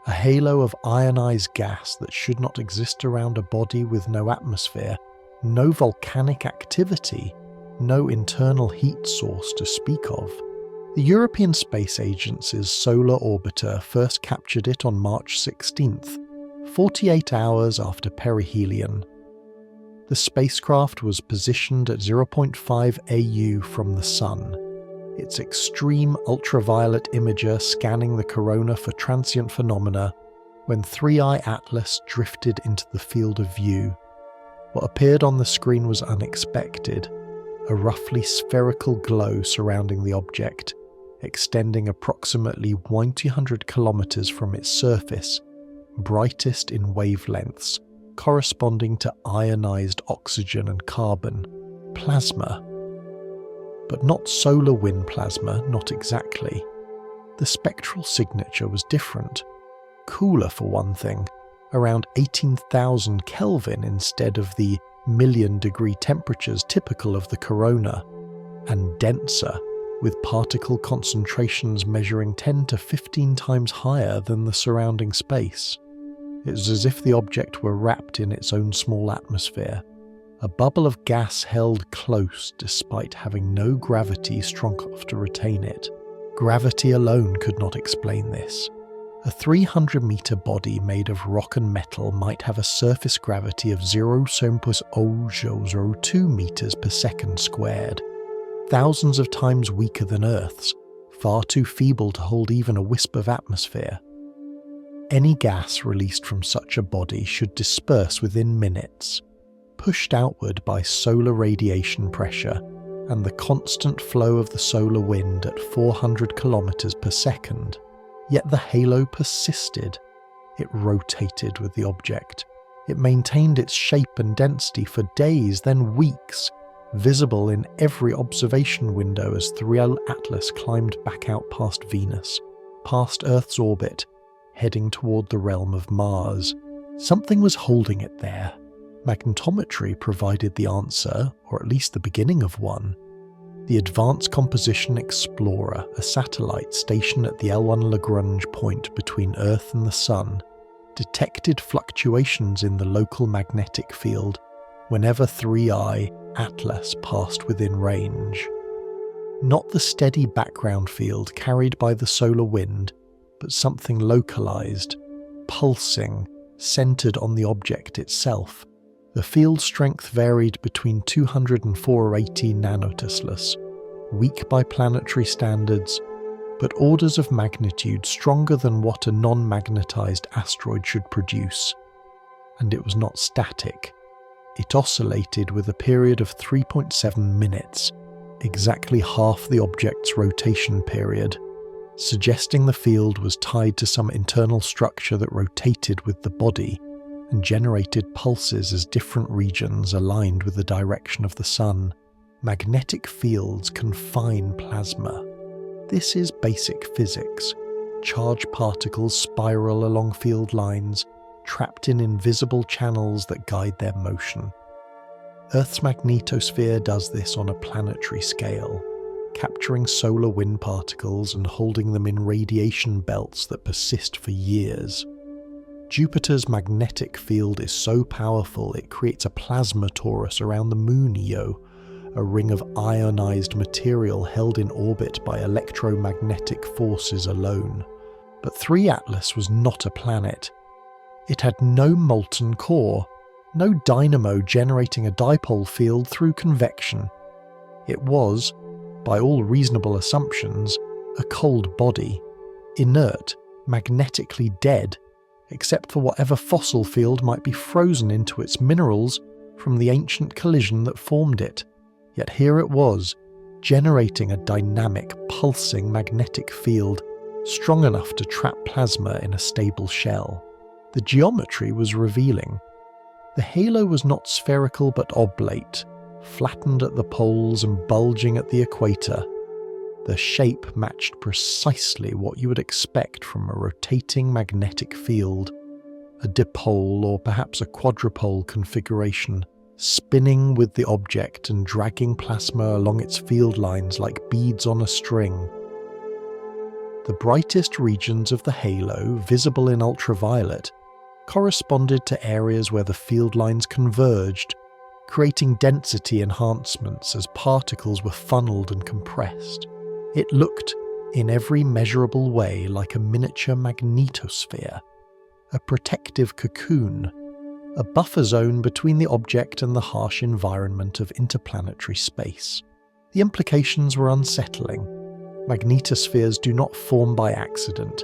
A halo of ionized gas that should not exist around a body with no atmosphere, no volcanic activity, no internal heat source to speak of. The European Space Agency's solar orbiter first captured it on March 16th, 48 hours after perihelion. The spacecraft was positioned at 0.5 AU from the Sun, its extreme ultraviolet imager scanning the corona for transient phenomena when 3I Atlas drifted into the field of view. What appeared on the screen was unexpected, a roughly spherical glow surrounding the object, extending approximately 100 kilometers from its surface, brightest in wavelengths, corresponding to ionized oxygen and carbon, plasma. But not solar wind plasma, not exactly. The spectral signature was different. Cooler for one thing, around 18,000 Kelvin instead of the million-degree temperatures typical of the corona, and denser, with particle concentrations measuring 10 to 15 times higher than the surrounding space. It was as if the object were wrapped in its own small atmosphere, a bubble of gas held close despite having no gravity strong enough to retain it. Gravity alone could not explain this. A 300-meter body made of rock and metal might have a surface gravity of 0.0002 meters per second squared, thousands of times weaker than Earth's, far too feeble to hold even a wisp of atmosphere. Any gas released from such a body should disperse within minutes, pushed outward by solar radiation pressure and the constant flow of the solar wind at 400 kilometers per second. Yet the halo persisted. It rotated with the object. It maintained its shape and density for days, then weeks, visible in every observation window as the real Atlas climbed back out past Venus, past Earth's orbit, heading toward the realm of Mars. Something was holding it there. Magnetometry provided the answer, or at least the beginning of one. The Advanced Composition Explorer, a satellite stationed at the L1 Lagrange point between Earth and the Sun, detected fluctuations in the local magnetic field whenever 3I Atlas passed within range. Not the steady background field carried by the solar wind, but something localized, pulsing, centered on the object itself. The field strength varied between 200 and 480 nanoteslas, weak by planetary standards, but orders of magnitude stronger than what a non-magnetized asteroid should produce. And it was not static. It oscillated with a period of 3.7 minutes, exactly half the object's rotation period, suggesting the field was tied to some internal structure that rotated with the body and generated pulses as different regions aligned with the direction of the sun. Magnetic fields confine plasma. This is basic physics. Charged particles spiral along field lines, trapped in invisible channels that guide their motion. Earth's magnetosphere does this on a planetary scale, capturing solar wind particles and holding them in radiation belts that persist for years. Jupiter's magnetic field is so powerful it creates a plasma torus around the Moon, Io, a ring of ionized material held in orbit by electromagnetic forces alone. But 3 Atlas was not a planet. It had no molten core, no dynamo generating a dipole field through convection. It was, by all reasonable assumptions, a cold body, inert, magnetically dead, except for whatever fossil field might be frozen into its minerals from the ancient collision that formed it. Yet here it was, generating a dynamic, pulsing magnetic field strong enough to trap plasma in a stable shell. The geometry was revealing. The halo was not spherical but oblate, flattened at the poles and bulging at the equator. The shape matched precisely what you would expect from a rotating magnetic field, a dipole or perhaps a quadrupole configuration, spinning with the object and dragging plasma along its field lines like beads on a string. The brightest regions of the halo, visible in ultraviolet, corresponded to areas where the field lines converged, creating density enhancements as particles were funneled and compressed. It looked, in every measurable way, like a miniature magnetosphere, a protective cocoon, a buffer zone between the object and the harsh environment of interplanetary space. The implications were unsettling. Magnetospheres do not form by accident.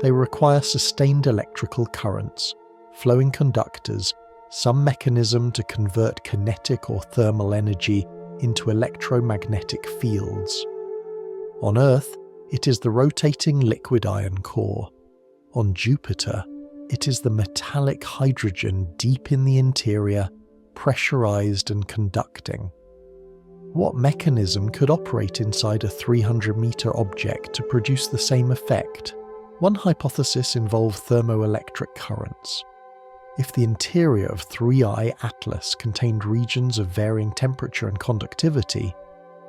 They require sustained electrical currents, flowing conductors, some mechanism to convert kinetic or thermal energy into electromagnetic fields. On Earth, it is the rotating liquid iron core. On Jupiter, it is the metallic hydrogen deep in the interior, pressurized and conducting. What mechanism could operate inside a 300-meter object to produce the same effect? One hypothesis involved thermoelectric currents. If the interior of 3I Atlas contained regions of varying temperature and conductivity,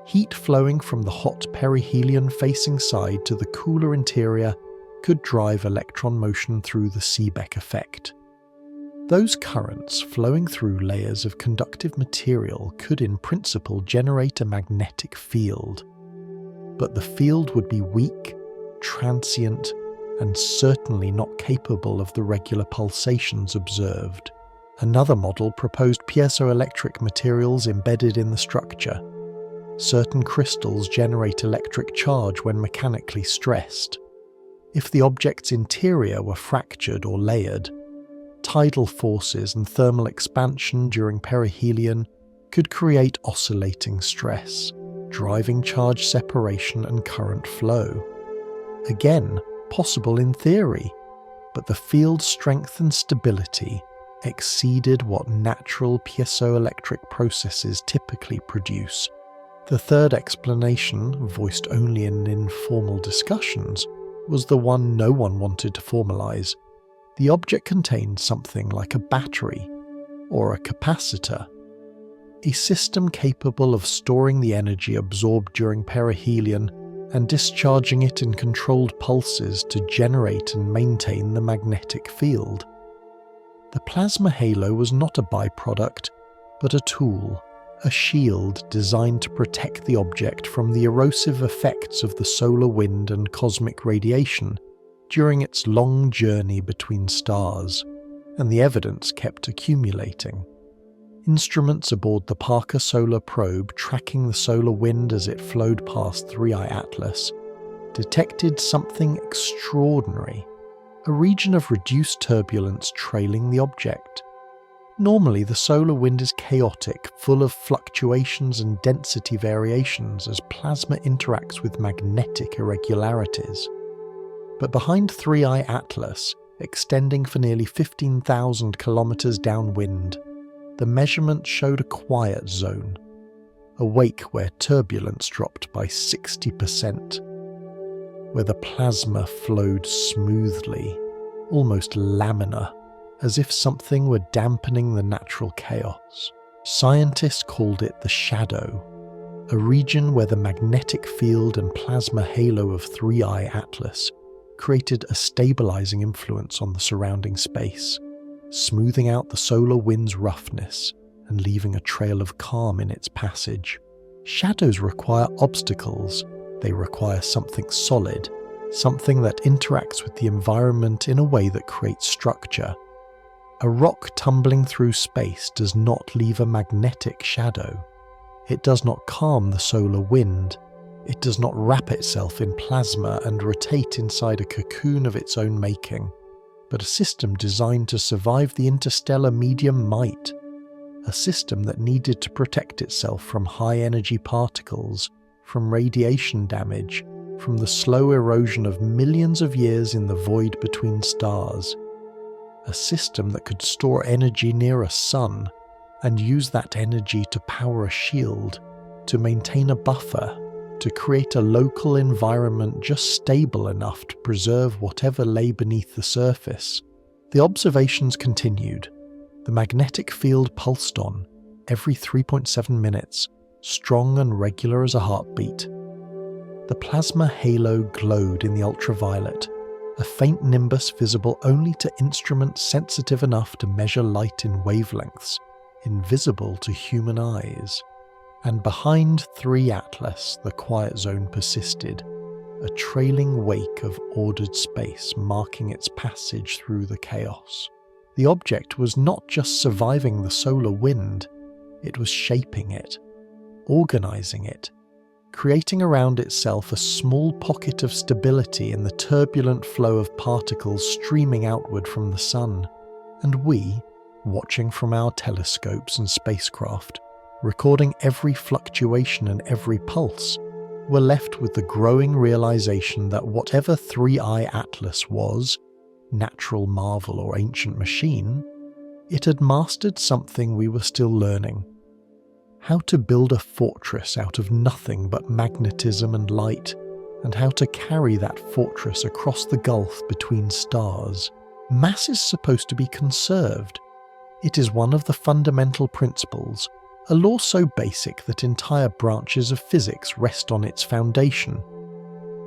heat flowing from the hot perihelion-facing side to the cooler interior could drive electron motion through the Seebeck effect. Those currents flowing through layers of conductive material could in principle generate a magnetic field, but the field would be weak, transient, and certainly not capable of the regular pulsations observed. Another model proposed piezoelectric materials embedded in the structure. Certain crystals generate electric charge when mechanically stressed. If the object's interior were fractured or layered, tidal forces and thermal expansion during perihelion could create oscillating stress, driving charge separation and current flow. Again, possible in theory, but the field strength and stability exceeded what natural piezoelectric processes typically produce. The third explanation, voiced only in informal discussions, was the one no one wanted to formalize. The object contained something like a battery, or a capacitor, a system capable of storing the energy absorbed during perihelion and discharging it in controlled pulses to generate and maintain the magnetic field. The plasma halo was not a byproduct, but a tool, a shield designed to protect the object from the erosive effects of the solar wind and cosmic radiation during its long journey between stars, and the evidence kept accumulating. Instruments aboard the Parker Solar Probe tracking the solar wind as it flowed past 3I Atlas detected something extraordinary, a region of reduced turbulence trailing the object. Normally, the solar wind is chaotic, full of fluctuations and density variations as plasma interacts with magnetic irregularities. But behind 3I Atlas, extending for nearly 15,000 kilometers downwind, the measurement showed a quiet zone, a wake where turbulence dropped by 60%, where the plasma flowed smoothly, almost laminar, as if something were dampening the natural chaos. Scientists called it the shadow, a region where the magnetic field and plasma halo of 3I Atlas created a stabilizing influence on the surrounding space, smoothing out the solar wind's roughness and leaving a trail of calm in its passage. Shadows require obstacles. They require something solid, something that interacts with the environment in a way that creates structure. A rock tumbling through space does not leave a magnetic shadow. It does not calm the solar wind. It does not wrap itself in plasma and rotate inside a cocoon of its own making. But a system designed to survive the interstellar medium might. A system that needed to protect itself from high-energy particles, from radiation damage, from the slow erosion of millions of years in the void between stars. A system that could store energy near a sun and use that energy to power a shield, to maintain a buffer, to create a local environment just stable enough to preserve whatever lay beneath the surface. The observations continued. The magnetic field pulsed on, every 3.7 minutes, strong and regular as a heartbeat. The plasma halo glowed in the ultraviolet, a faint nimbus visible only to instruments sensitive enough to measure light in wavelengths, invisible to human eyes. And behind 3 Atlas, the quiet zone persisted, a trailing wake of ordered space marking its passage through the chaos. The object was not just surviving the solar wind, it was shaping it, organizing it, creating around itself a small pocket of stability in the turbulent flow of particles streaming outward from the sun. And we, watching from our telescopes and spacecraft, recording every fluctuation and every pulse, were left with the growing realization that whatever 3I Atlas was, natural marvel or ancient machine, it had mastered something we were still learning. How to build a fortress out of nothing but magnetism and light, and how to carry that fortress across the gulf between stars, Mass is supposed to be conserved. It is one of the fundamental principles, a law so basic that entire branches of physics rest on its foundation.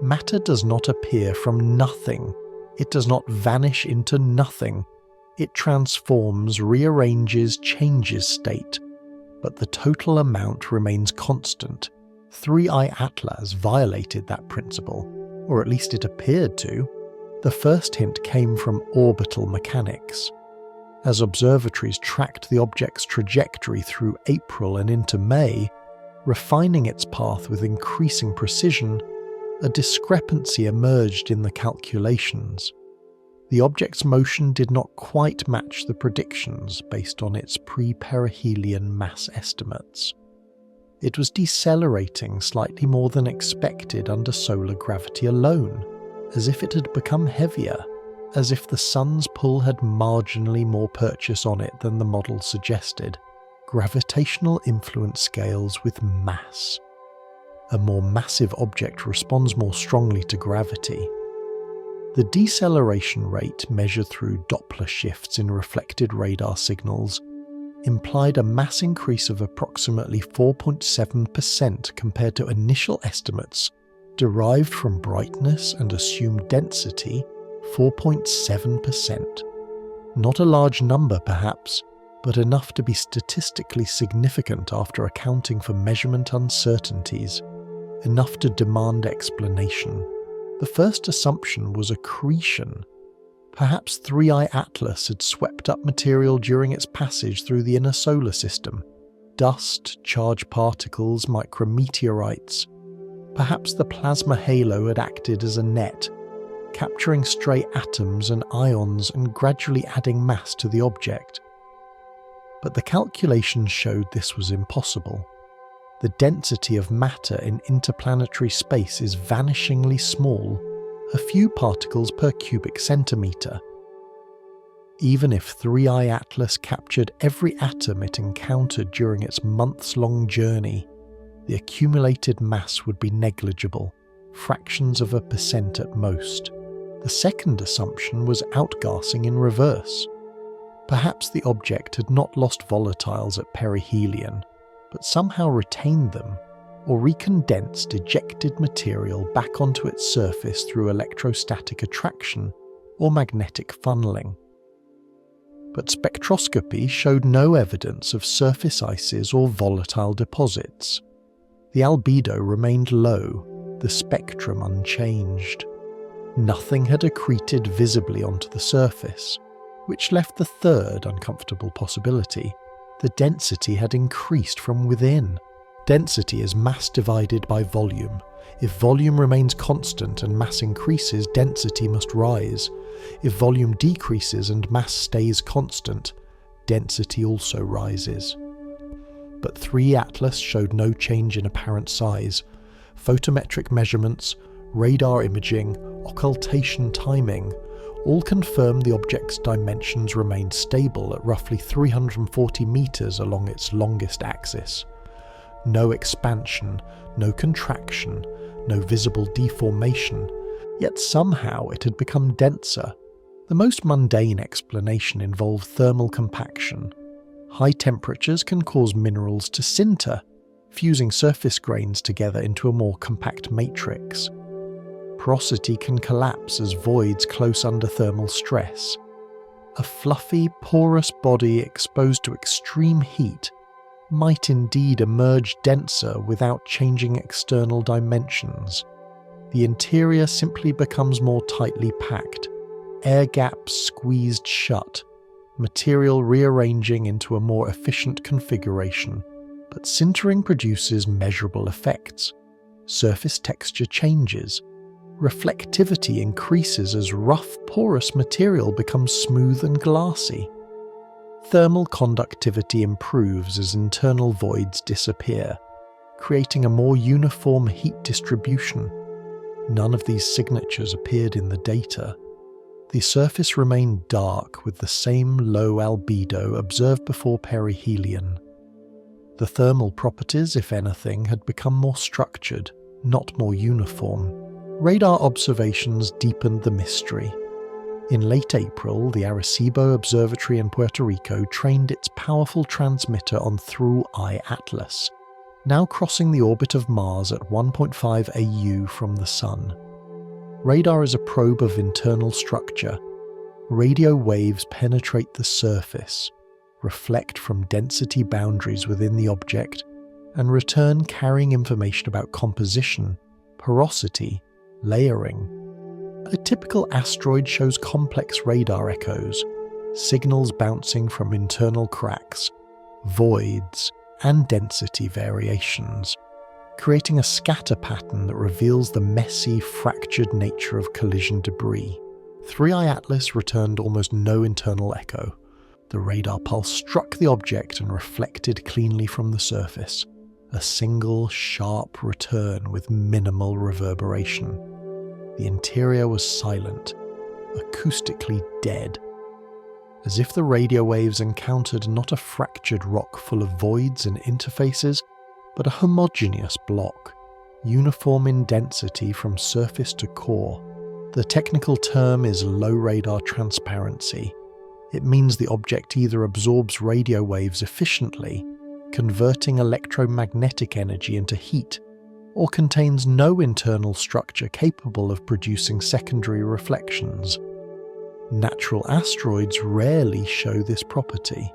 Matter does not appear from nothing. It does not vanish into nothing. It transforms, rearranges, changes state, but the total amount remains constant. 3I Atlas violated that principle, or at least it appeared to. The first hint came from orbital mechanics. As observatories tracked the object's trajectory through April and into May, refining its path with increasing precision, a discrepancy emerged in the calculations. The object's motion did not quite match the predictions based on its pre-perihelion mass estimates. It was decelerating slightly more than expected under solar gravity alone, as if it had become heavier, as if the sun's pull had marginally more purchase on it than the model suggested. Gravitational influence scales with mass. A more massive object responds more strongly to gravity. The deceleration rate, measured through Doppler shifts in reflected radar signals, implied a mass increase of approximately 4.7% compared to initial estimates derived from brightness and assumed density, 4.7%. Not a large number perhaps, but enough to be statistically significant after accounting for measurement uncertainties, enough to demand explanation. The first assumption was accretion. Perhaps 3I Atlas had swept up material during its passage through the inner solar system. Dust, charged particles, micrometeorites. Perhaps the plasma halo had acted as a net, capturing stray atoms and ions and gradually adding mass to the object. But the calculations showed this was impossible. The density of matter in interplanetary space is vanishingly small, a few particles per cubic centimetre. Even if 3I Atlas captured every atom it encountered during its months-long journey, the accumulated mass would be negligible, fractions of a percent at most. The second assumption was outgassing in reverse. Perhaps the object had not lost volatiles at perihelion, but somehow retained them, or recondensed ejected material back onto its surface through electrostatic attraction or magnetic funneling. But spectroscopy showed no evidence of surface ices or volatile deposits. The albedo remained low, the spectrum unchanged. Nothing had accreted visibly onto the surface, which left the third uncomfortable possibility. The density had increased from within. Density is mass divided by volume. If volume remains constant and mass increases, density must rise. If volume decreases and mass stays constant, density also rises. But 3 Atlas showed no change in apparent size. Photometric measurements, radar imaging, occultation timing all confirm the object's dimensions remained stable at roughly 340 meters along its longest axis. No expansion, no contraction, no visible deformation, yet somehow it had become denser. The most mundane explanation involved thermal compaction. High temperatures can cause minerals to sinter, fusing surface grains together into a more compact matrix. Porosity can collapse as voids close under thermal stress. A fluffy, porous body exposed to extreme heat might indeed emerge denser without changing external dimensions. The interior simply becomes more tightly packed, air gaps squeezed shut, material rearranging into a more efficient configuration. But sintering produces measurable effects. Surface texture changes. Reflectivity increases as rough, porous material becomes smooth and glassy. Thermal conductivity improves as internal voids disappear, creating a more uniform heat distribution. None of these signatures appeared in the data. The surface remained dark with the same low albedo observed before perihelion. The thermal properties, if anything, had become more structured, not more uniform. Radar observations deepened the mystery. In late April, the Arecibo Observatory in Puerto Rico trained its powerful transmitter on Through-Eye Atlas, now crossing the orbit of Mars at 1.5 AU from the Sun. Radar is a probe of internal structure. Radio waves penetrate the surface, reflect from density boundaries within the object, and return carrying information about composition, porosity, layering. A typical asteroid shows complex radar echoes, signals bouncing from internal cracks, voids, and density variations, creating a scatter pattern that reveals the messy, fractured nature of collision debris. Three-Eye Atlas returned almost no internal echo. The radar pulse struck the object and reflected cleanly from the surface, a single, sharp return with minimal reverberation. The interior was silent, acoustically dead, as if the radio waves encountered not a fractured rock full of voids and interfaces, but a homogeneous block, uniform in density from surface to core. The technical term is low radar transparency. It means the object either absorbs radio waves efficiently, converting electromagnetic energy into heat, or contains no internal structure capable of producing secondary reflections. Natural asteroids rarely show this property.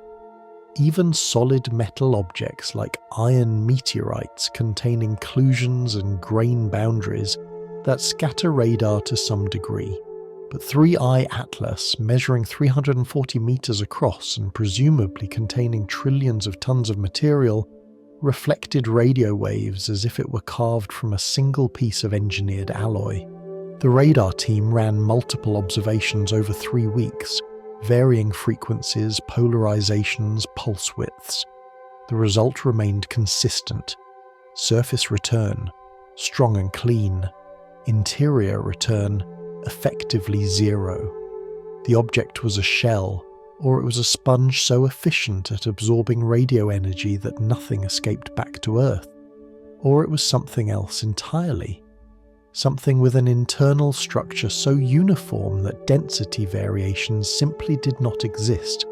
Even solid metal objects like iron meteorites contain inclusions and grain boundaries that scatter radar to some degree. But Three-Eye Atlas, measuring 340 meters across and presumably containing trillions of tons of material, reflected radio waves as if it were carved from a single piece of engineered alloy. The radar team ran multiple observations over 3 weeks, varying frequencies, polarizations, pulse widths. The result remained consistent. Surface return, strong and clean. Interior return, effectively zero. The object was a shell, or it was a sponge so efficient at absorbing radio energy that nothing escaped back to Earth. Or it was something else entirely. Something with an internal structure so uniform that density variations simply did not exist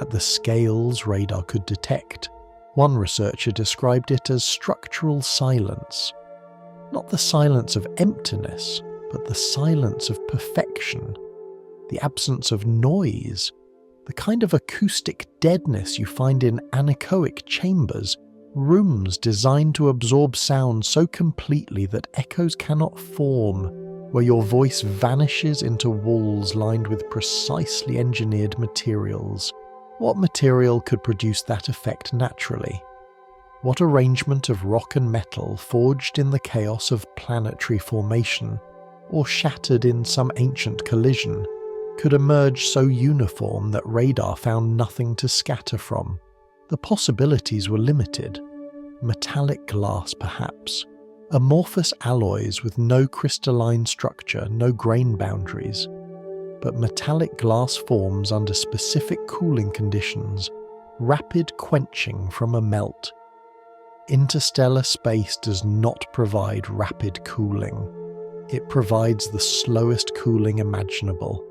at the scales radar could detect. One researcher described it as structural silence. Not the silence of emptiness, but the silence of perfection. The absence of noise. The kind of acoustic deadness you find in anechoic chambers, rooms designed to absorb sound so completely that echoes cannot form, where your voice vanishes into walls lined with precisely engineered materials. What material could produce that effect naturally? What arrangement of rock and metal forged in the chaos of planetary formation, or shattered in some ancient collision, could emerge so uniform that radar found nothing to scatter from? The possibilities were limited. Metallic glass, perhaps. Amorphous alloys with no crystalline structure, no grain boundaries. But metallic glass forms under specific cooling conditions, rapid quenching from a melt. Interstellar space does not provide rapid cooling. It provides the slowest cooling imaginable.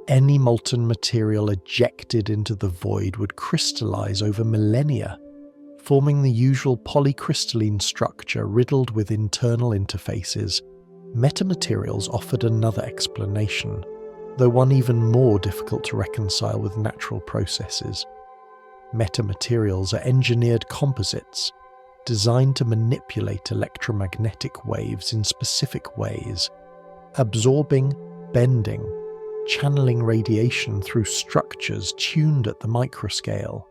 Any molten material ejected into the void would crystallize over millennia, forming the usual polycrystalline structure riddled with internal interfaces. Metamaterials offered another explanation, though one even more difficult to reconcile with natural processes. Metamaterials are engineered composites, designed to manipulate electromagnetic waves in specific ways, absorbing, bending, channeling radiation through structures tuned at the microscale.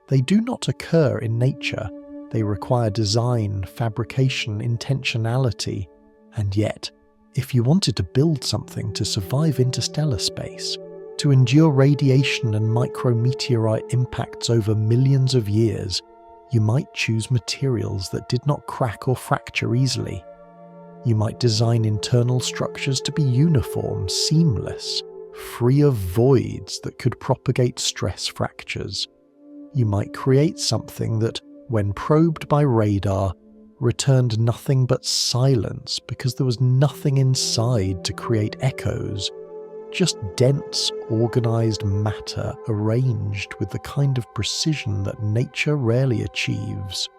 They do not occur in nature. They require design, fabrication, intentionality. And yet, if you wanted to build something to survive interstellar space, to endure radiation and micrometeorite impacts over millions of years, you might choose materials that did not crack or fracture easily. You might design internal structures to be uniform, seamless, free of voids that could propagate stress fractures. You might create something that, when probed by radar, returned nothing but silence because there was nothing inside to create echoes, just dense, organized matter arranged with the kind of precision that nature rarely achieves.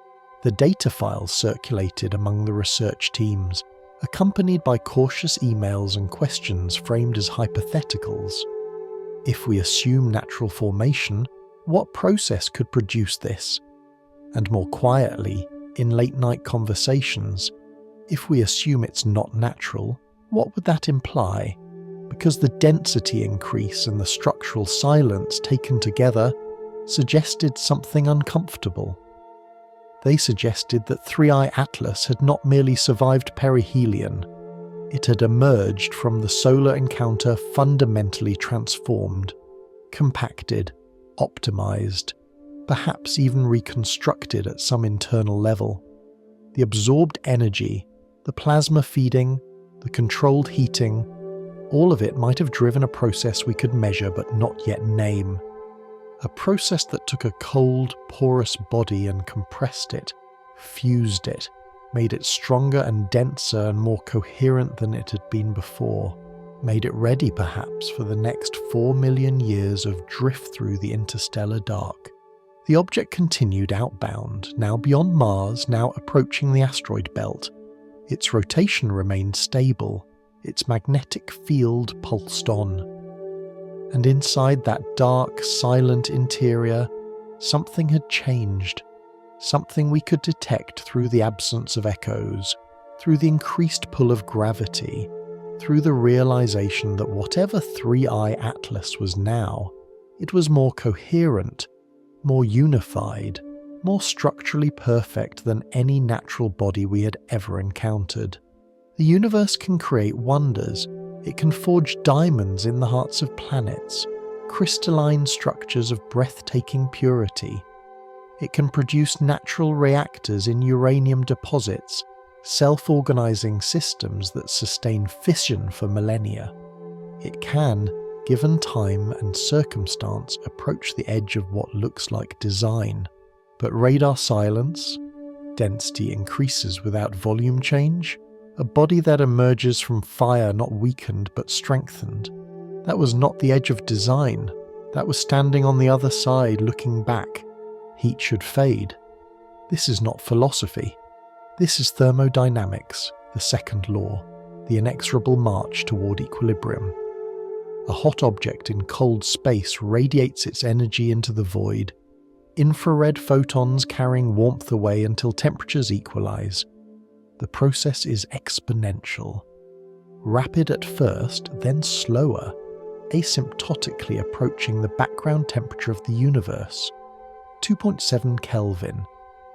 The data files circulated among the research teams, accompanied by cautious emails and questions framed as hypotheticals. If we assume natural formation, what process could produce this? And more quietly, in late-night conversations, if we assume it's not natural, what would that imply? Because the density increase and the structural silence taken together suggested something uncomfortable. They suggested that 3I Atlas had not merely survived perihelion, it had emerged from the solar encounter fundamentally transformed, compacted, optimized, perhaps even reconstructed at some internal level. The absorbed energy, the plasma feeding, the controlled heating, all of it might have driven a process we could measure but not yet name. A process that took a cold, porous body and compressed it, fused it, made it stronger and denser and more coherent than it had been before, made it ready perhaps for the next 4 million years of drift through the interstellar dark. The object continued outbound, now beyond Mars, now approaching the asteroid belt. Its rotation remained stable, its magnetic field pulsed on. And inside that dark, silent interior, something had changed. Something we could detect through the absence of echoes, through the increased pull of gravity, through the realization that whatever 3I Atlas was now, it was more coherent, more unified, more structurally perfect than any natural body we had ever encountered. The universe can create wonders. It can forge diamonds in the hearts of planets, crystalline structures of breathtaking purity. It can produce natural reactors in uranium deposits, self-organizing systems that sustain fission for millennia. It can, given time and circumstance, approach the edge of what looks like design. But radar silence, density increases without volume change, a body that emerges from fire not weakened but strengthened. That was not the edge of design. That was standing on the other side looking back. Heat should fade. This is not philosophy. This is thermodynamics, the second law, the inexorable march toward equilibrium. A hot object in cold space radiates its energy into the void, infrared photons carrying warmth away until temperatures equalize. The process is exponential. Rapid at first, then slower, asymptotically approaching the background temperature of the universe. 2.7 Kelvin,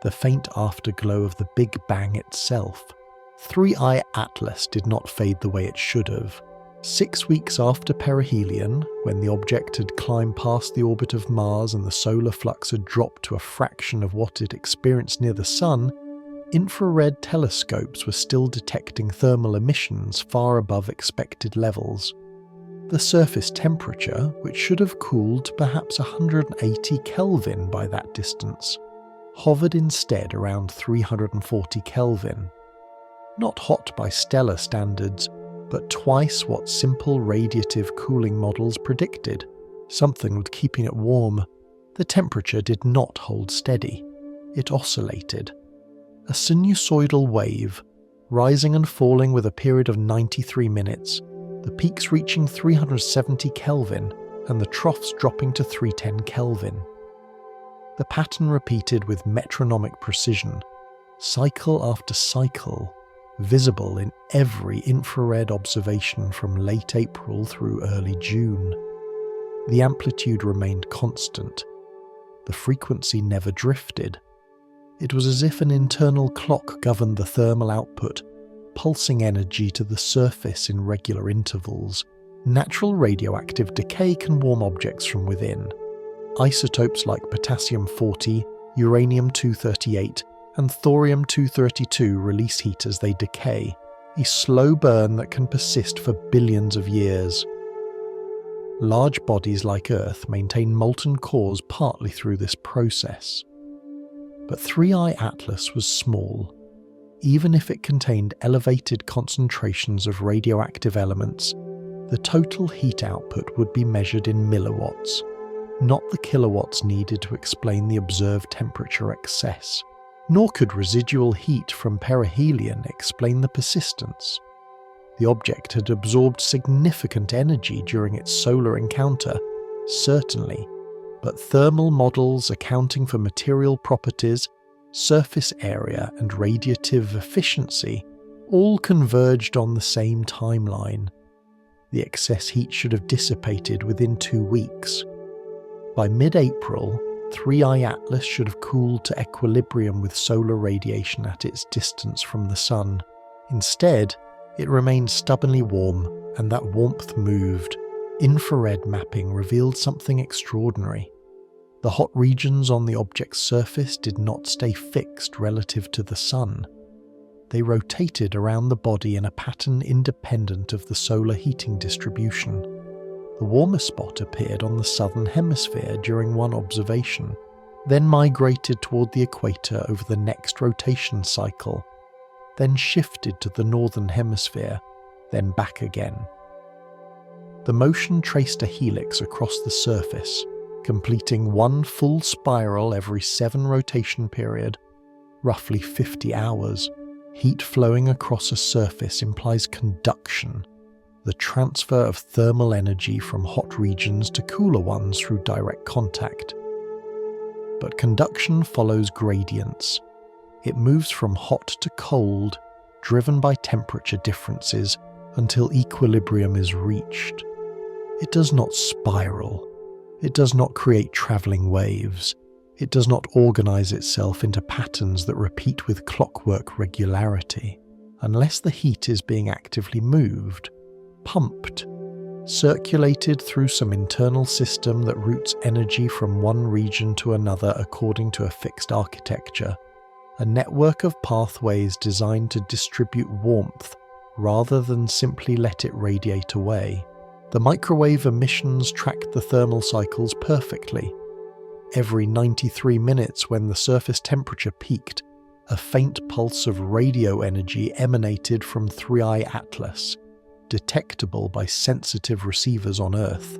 the faint afterglow of the Big Bang itself. 3I Atlas did not fade the way it should have. 6 weeks after perihelion, when the object had climbed past the orbit of Mars and the solar flux had dropped to a fraction of what it experienced near the Sun, infrared telescopes were still detecting thermal emissions far above expected levels. The surface temperature, which should have cooled to perhaps 180 Kelvin by that distance, hovered instead around 340 Kelvin. Not hot by stellar standards, but twice what simple radiative cooling models predicted. Something was keeping it warm. The temperature did not hold steady. It oscillated. A sinusoidal wave, rising and falling with a period of 93 minutes, the peaks reaching 370 Kelvin and the troughs dropping to 310 Kelvin. The pattern repeated with metronomic precision, cycle after cycle, visible in every infrared observation from late April through early June. The amplitude remained constant. The frequency never drifted. It was as if an internal clock governed the thermal output, pulsing energy to the surface in regular intervals. Natural radioactive decay can warm objects from within. Isotopes like potassium-40, uranium-238, and thorium-232 release heat as they decay, a slow burn that can persist for billions of years. Large bodies like Earth maintain molten cores partly through this process. But 3I Atlas was small. Even if it contained elevated concentrations of radioactive elements, the total heat output would be measured in milliwatts, not the kilowatts needed to explain the observed temperature excess. Nor could residual heat from perihelion explain the persistence. The object had absorbed significant energy during its solar encounter, certainly, but thermal models accounting for material properties, surface area, and radiative efficiency all converged on the same timeline. The excess heat should have dissipated within 2 weeks. By mid-April, 3i Atlas should have cooled to equilibrium with solar radiation at its distance from the Sun. Instead, it remained stubbornly warm, and that warmth moved. Infrared mapping revealed something extraordinary. The hot regions on the object's surface did not stay fixed relative to the Sun. They rotated around the body in a pattern independent of the solar heating distribution. The warmer spot appeared on the southern hemisphere during one observation, then migrated toward the equator over the next rotation cycle, then shifted to the northern hemisphere, then back again. The motion traced a helix across the surface, completing one full spiral every 7 rotation period, roughly 50 hours. Heat flowing across a surface implies conduction, the transfer of thermal energy from hot regions to cooler ones through direct contact. But conduction follows gradients. It moves from hot to cold, driven by temperature differences, until equilibrium is reached. It does not spiral. It does not create travelling waves. It does not organise itself into patterns that repeat with clockwork regularity, unless the heat is being actively moved, pumped, circulated through some internal system that routes energy from one region to another according to a fixed architecture, a network of pathways designed to distribute warmth rather than simply let it radiate away. The microwave emissions tracked the thermal cycles perfectly. Every 93 minutes when the surface temperature peaked, a faint pulse of radio energy emanated from 3i Atlas, detectable by sensitive receivers on Earth.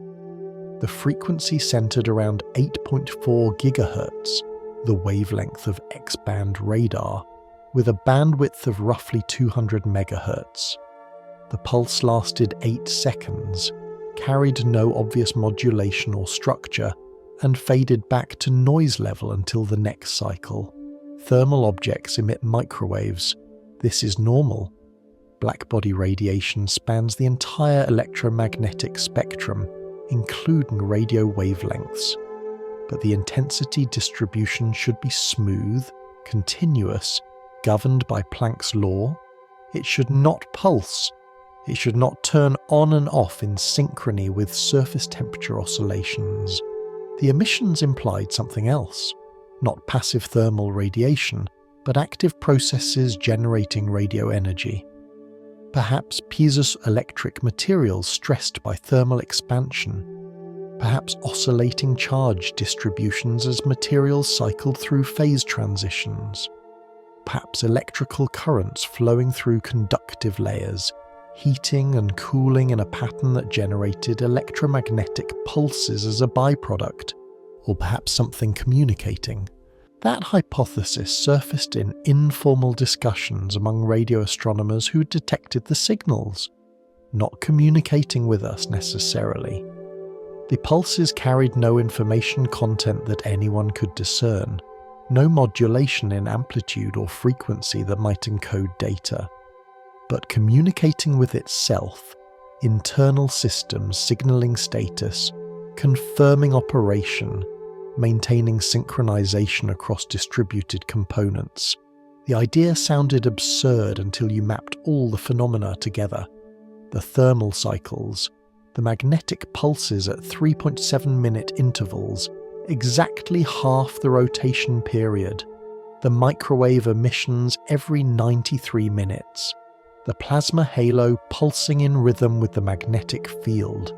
The frequency centered around 8.4 GHz, the wavelength of X-band radar, with a bandwidth of roughly 200 MHz. The pulse lasted 8 seconds, carried no obvious modulation or structure, and faded back to noise level until the next cycle. Thermal objects emit microwaves. This is normal. Blackbody radiation spans the entire electromagnetic spectrum, including radio wavelengths. But the intensity distribution should be smooth, continuous, governed by Planck's law. It should not pulse. It should not turn on and off in synchrony with surface temperature oscillations. The emissions implied something else, not passive thermal radiation, but active processes generating radio energy. Perhaps piezoelectric materials stressed by thermal expansion. Perhaps oscillating charge distributions as materials cycled through phase transitions. Perhaps electrical currents flowing through conductive layers, heating and cooling in a pattern that generated electromagnetic pulses as a byproduct, or perhaps something communicating. That hypothesis surfaced in informal discussions among radio astronomers who detected the signals, not communicating with us necessarily. The pulses carried no information content that anyone could discern, no modulation in amplitude or frequency that might encode data, but communicating with itself, internal systems signaling status, confirming operation, maintaining synchronization across distributed components. The idea sounded absurd until you mapped all the phenomena together. The thermal cycles, the magnetic pulses at 3.7-minute intervals, exactly half the rotation period, the microwave emissions every 93 minutes, the plasma halo pulsing in rhythm with the magnetic field,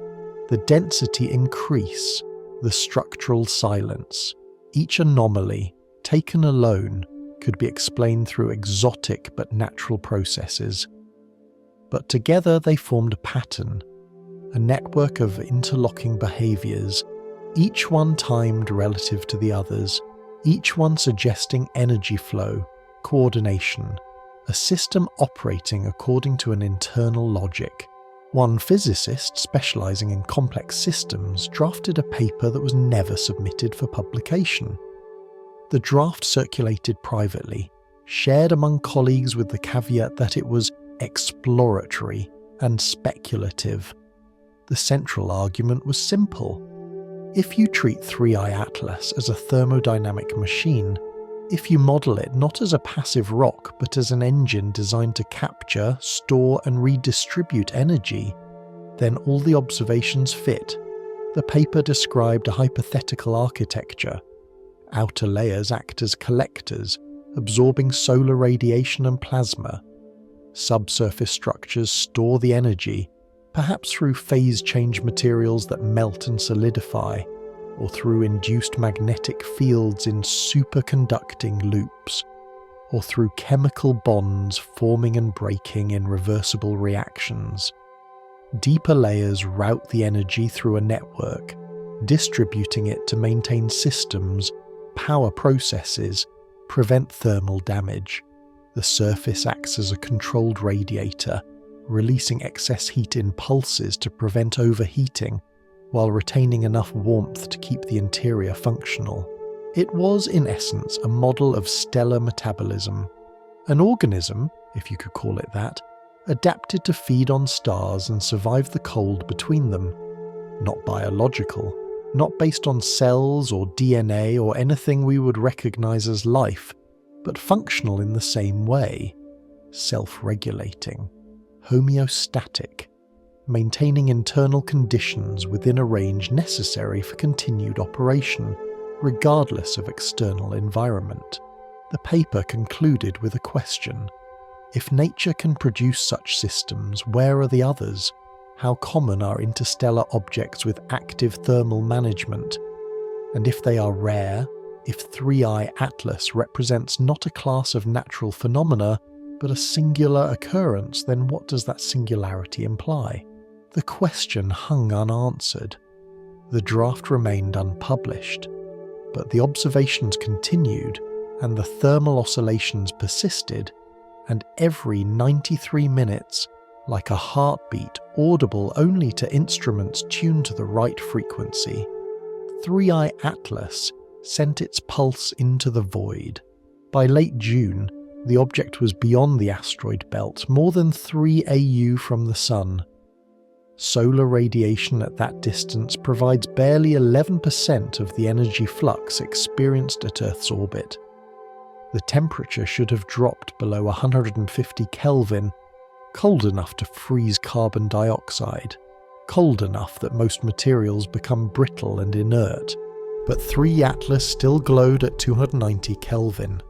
the density increase, the structural silence. Each anomaly, taken alone, could be explained through exotic but natural processes. But together they formed a a network of interlocking behaviours, each one timed relative to the others, each one suggesting energy flow, coordination, a system operating according to an internal logic. One physicist specialising in complex systems drafted a paper that was never submitted for publication. The draft circulated privately, shared among colleagues with the caveat that it was exploratory and speculative. The central argument was simple. If you treat 3i Atlas as a thermodynamic machine, if you model it not as a passive rock but as an engine designed to capture, store and redistribute energy, then all the observations fit. The paper described a hypothetical architecture. Outer layers act as collectors, absorbing solar radiation and plasma. Subsurface structures store the energy, perhaps through phase change materials that melt and solidify, or through induced magnetic fields in superconducting loops, or through chemical bonds forming and breaking in reversible reactions. Deeper layers route the energy through a network, distributing it to maintain systems, power processes, prevent thermal damage. The surface acts as a controlled radiator, releasing excess heat in pulses to prevent overheating, while retaining enough warmth to keep the interior functional. It was, in essence, a model of stellar metabolism. An organism, if you could call it that, adapted to feed on stars and survive the cold between them. Not biological, not based on cells or DNA or anything we would recognise as life, but functional in the same way. Self-regulating, homeostatic, maintaining internal conditions within a range necessary for continued operation, regardless of external environment. The paper concluded with a question. If nature can produce such systems, where are the others? How common are interstellar objects with active thermal management? And if they are rare, if 3i Atlas represents not a class of natural phenomena, but a singular occurrence, then what does that singularity imply? The question hung unanswered. The draft remained unpublished, but the observations continued, and the thermal oscillations persisted, and every 93 minutes, like a heartbeat audible only to instruments tuned to the right frequency, 3i Atlas sent its pulse into the void. By late June, the object was beyond the asteroid belt, more than 3 AU from the Sun. Solar radiation at that distance provides barely 11% of the energy flux experienced at Earth's orbit. The temperature should have dropped below 150 Kelvin, cold enough to freeze carbon dioxide, cold enough that most materials become brittle and inert. But 3 Atlas still glowed at 290 Kelvin,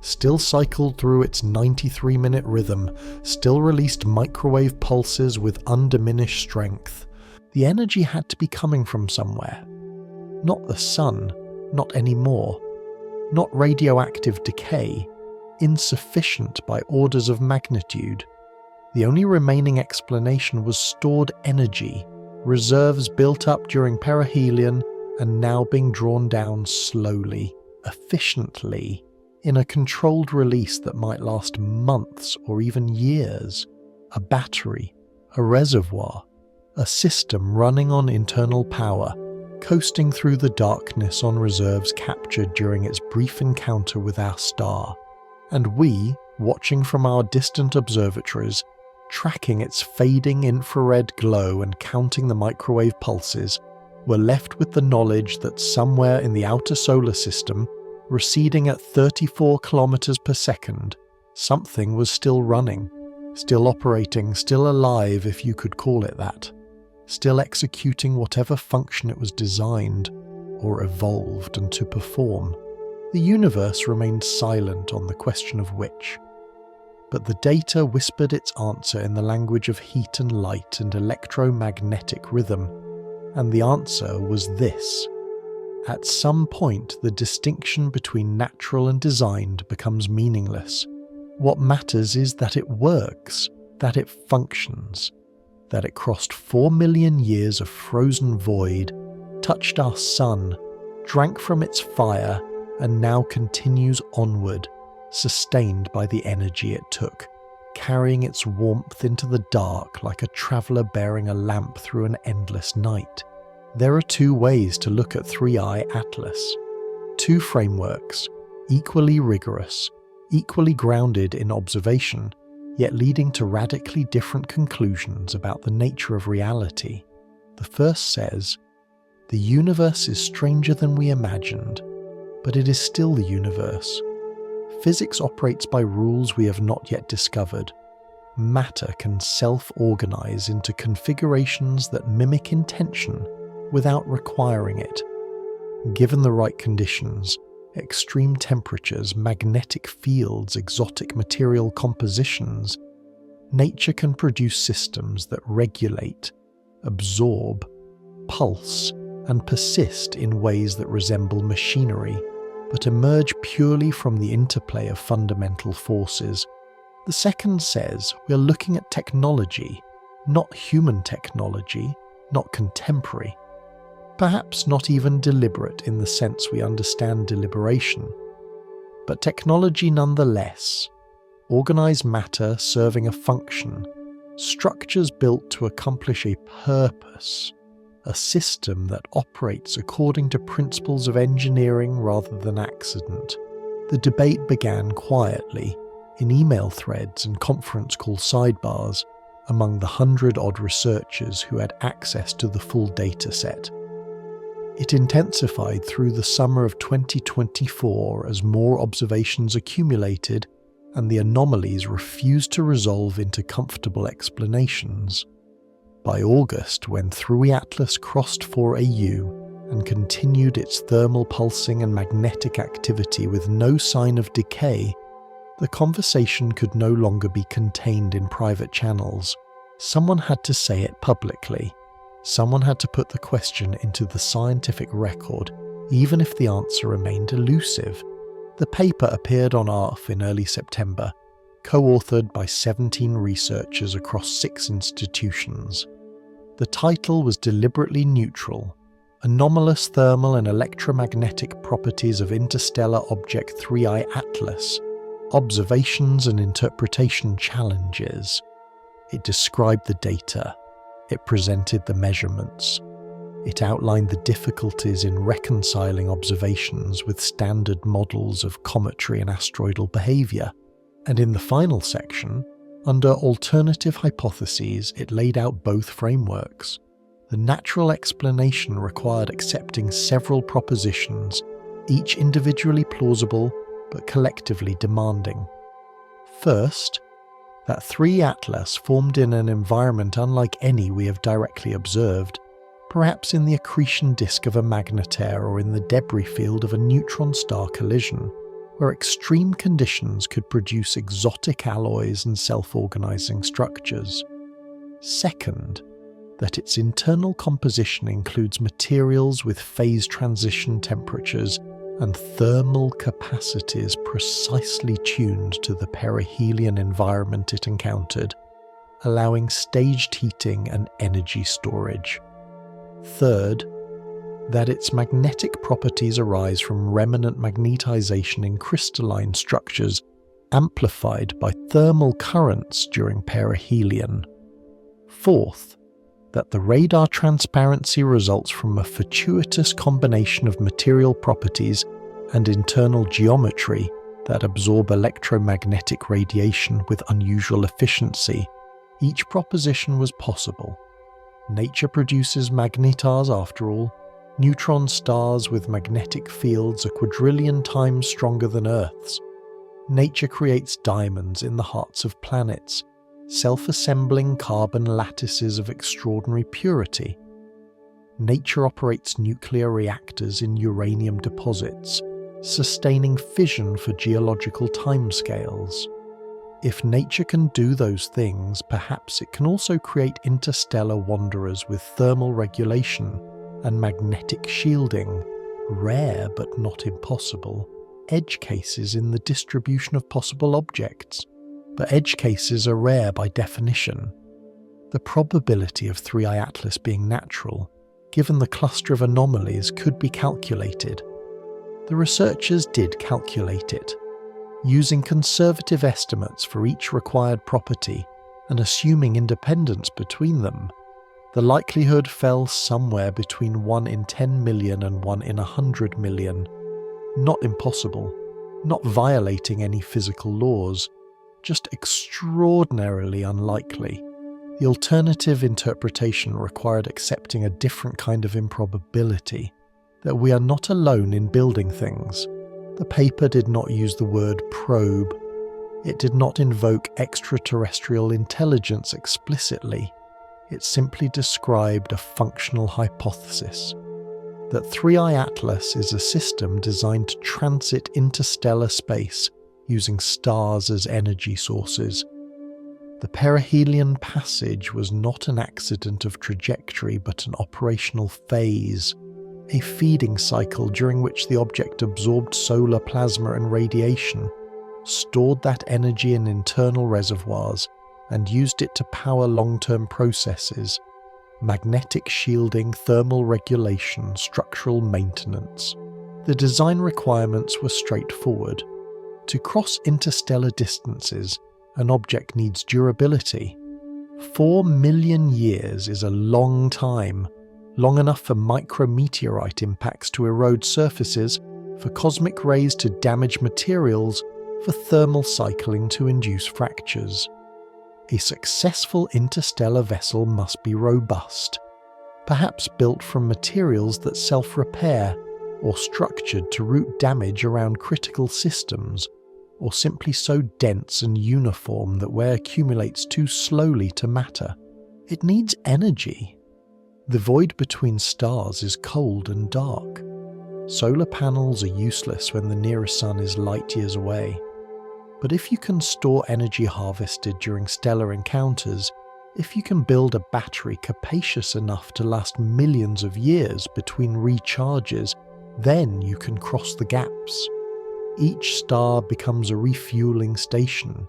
still cycled through its 93-minute rhythm, still released microwave pulses with undiminished strength. The energy had to be coming from somewhere. Not the sun, not anymore. Not radioactive decay, insufficient by orders of magnitude. The only remaining explanation was stored energy, reserves built up during perihelion and now being drawn down slowly, efficiently, in a controlled release that might last months or even years. A battery, a reservoir, a system running on internal power, coasting through the darkness on reserves captured during its brief encounter with our star. And we, watching from our distant observatories, tracking its fading infrared glow and counting the microwave pulses, were left with the knowledge that somewhere in the outer solar system, receding at 34 kilometers per second, something was still running, still operating, still alive if you could call it that, still executing whatever function it was designed or evolved and to perform. The universe remained silent on the question of which. But the data whispered its answer in the language of heat and light and electromagnetic rhythm, and the answer was this. At some point, the distinction between natural and designed becomes meaningless. What matters is that it works, that it functions. that it crossed 4 million years of frozen void, touched our sun, drank from its fire, and now continues onward, sustained by the energy it took, carrying its warmth into the dark like a traveller bearing a lamp through an endless night. There are two ways to look at 3I Atlas. Two frameworks, equally rigorous, equally grounded in observation, yet leading to radically different conclusions about the nature of reality. The first says, the universe is stranger than we imagined, but it is still the universe. Physics operates by rules we have not yet discovered. Matter can self-organize into configurations that mimic intention without requiring it. Given the right conditions, extreme temperatures, magnetic fields, exotic material compositions, nature can produce systems that regulate, absorb, pulse, and persist in ways that resemble machinery, but emerge purely from the interplay of fundamental forces. The second says we are looking at technology, not human technology, not contemporary. Perhaps not even deliberate in the sense we understand deliberation, but technology nonetheless. Organized matter serving a function, structures built to accomplish a purpose, a system that operates according to principles of engineering rather than accident. The debate began quietly, in email threads and conference call sidebars, among the 100-odd researchers who had access to the full data set. It intensified through the summer of 2024 as more observations accumulated and the anomalies refused to resolve into comfortable explanations. By August, when 3I Atlas crossed 4AU and continued its thermal pulsing and magnetic activity with no sign of decay, the conversation could no longer be contained in private channels. Someone had to say it publicly. Someone had to put the question into the scientific record, even if the answer remained elusive. The paper appeared on ARF in early September, co-authored by 17 researchers across 6 institutions. The title was deliberately neutral: Anomalous Thermal and Electromagnetic Properties of Interstellar Object 3I Atlas, Observations and Interpretation Challenges. It described the data. It presented the measurements. It outlined the difficulties in reconciling observations with standard models of cometry and asteroidal behavior. And in the final section, under alternative hypotheses, it laid out both frameworks. The natural explanation required accepting several propositions, each individually plausible but collectively demanding. First, that 3I Atlas formed in an environment unlike any we have directly observed, perhaps in the accretion disk of a magnetaire or in the debris field of a neutron star collision, where extreme conditions could produce exotic alloys and self-organizing structures. Second, that its internal composition includes materials with phase transition temperatures and thermal capacities precisely tuned to the perihelion environment it encountered, allowing staged heating and energy storage. Third, that its magnetic properties arise from remnant magnetization in crystalline structures amplified by thermal currents during perihelion. Fourth, that the radar transparency results from a fortuitous combination of material properties and internal geometry that absorb electromagnetic radiation with unusual efficiency. Each proposition was possible. Nature produces magnetars after all, neutron stars with magnetic fields a quadrillion times stronger than Earth's. Nature creates diamonds in the hearts of planets, self-assembling carbon lattices of extraordinary purity. Nature operates nuclear reactors in uranium deposits, sustaining fission for geological timescales. If nature can do those things, perhaps it can also create interstellar wanderers with thermal regulation and magnetic shielding, rare but not impossible, edge cases in the distribution of possible objects. But edge cases are rare by definition. The probability of 3i Atlas being natural, given the cluster of anomalies, could be calculated. The researchers did calculate it, using conservative estimates for each required property and assuming independence between them. The likelihood fell somewhere between 1 in 10 million and 1 in 100 million. Not impossible, not violating any physical laws, just extraordinarily unlikely. The alternative interpretation required accepting a different kind of improbability, that we are not alone in building things. The paper did not use the word probe. It did not invoke extraterrestrial intelligence explicitly. It simply described a functional hypothesis, that 3i Atlas is a system designed to transit interstellar space using stars as energy sources. The perihelion passage was not an accident of trajectory but an operational phase, a feeding cycle during which the object absorbed solar plasma and radiation, stored that energy in internal reservoirs, and used it to power long-term processes: magnetic shielding, thermal regulation, structural maintenance. The design requirements were straightforward. To cross interstellar distances, an object needs durability. 4 million years is a long time, long enough for micrometeorite impacts to erode surfaces, for cosmic rays to damage materials, for thermal cycling to induce fractures. A successful interstellar vessel must be robust, perhaps built from materials that self-repair, or structured to root damage around critical systems, or simply so dense and uniform that wear accumulates too slowly to matter. It needs energy. The void between stars is cold and dark. Solar panels are useless when the nearest sun is light years away. But if you can store energy harvested during stellar encounters, if you can build a battery capacious enough to last millions of years between recharges, then you can cross the gaps. Each star becomes a refueling station,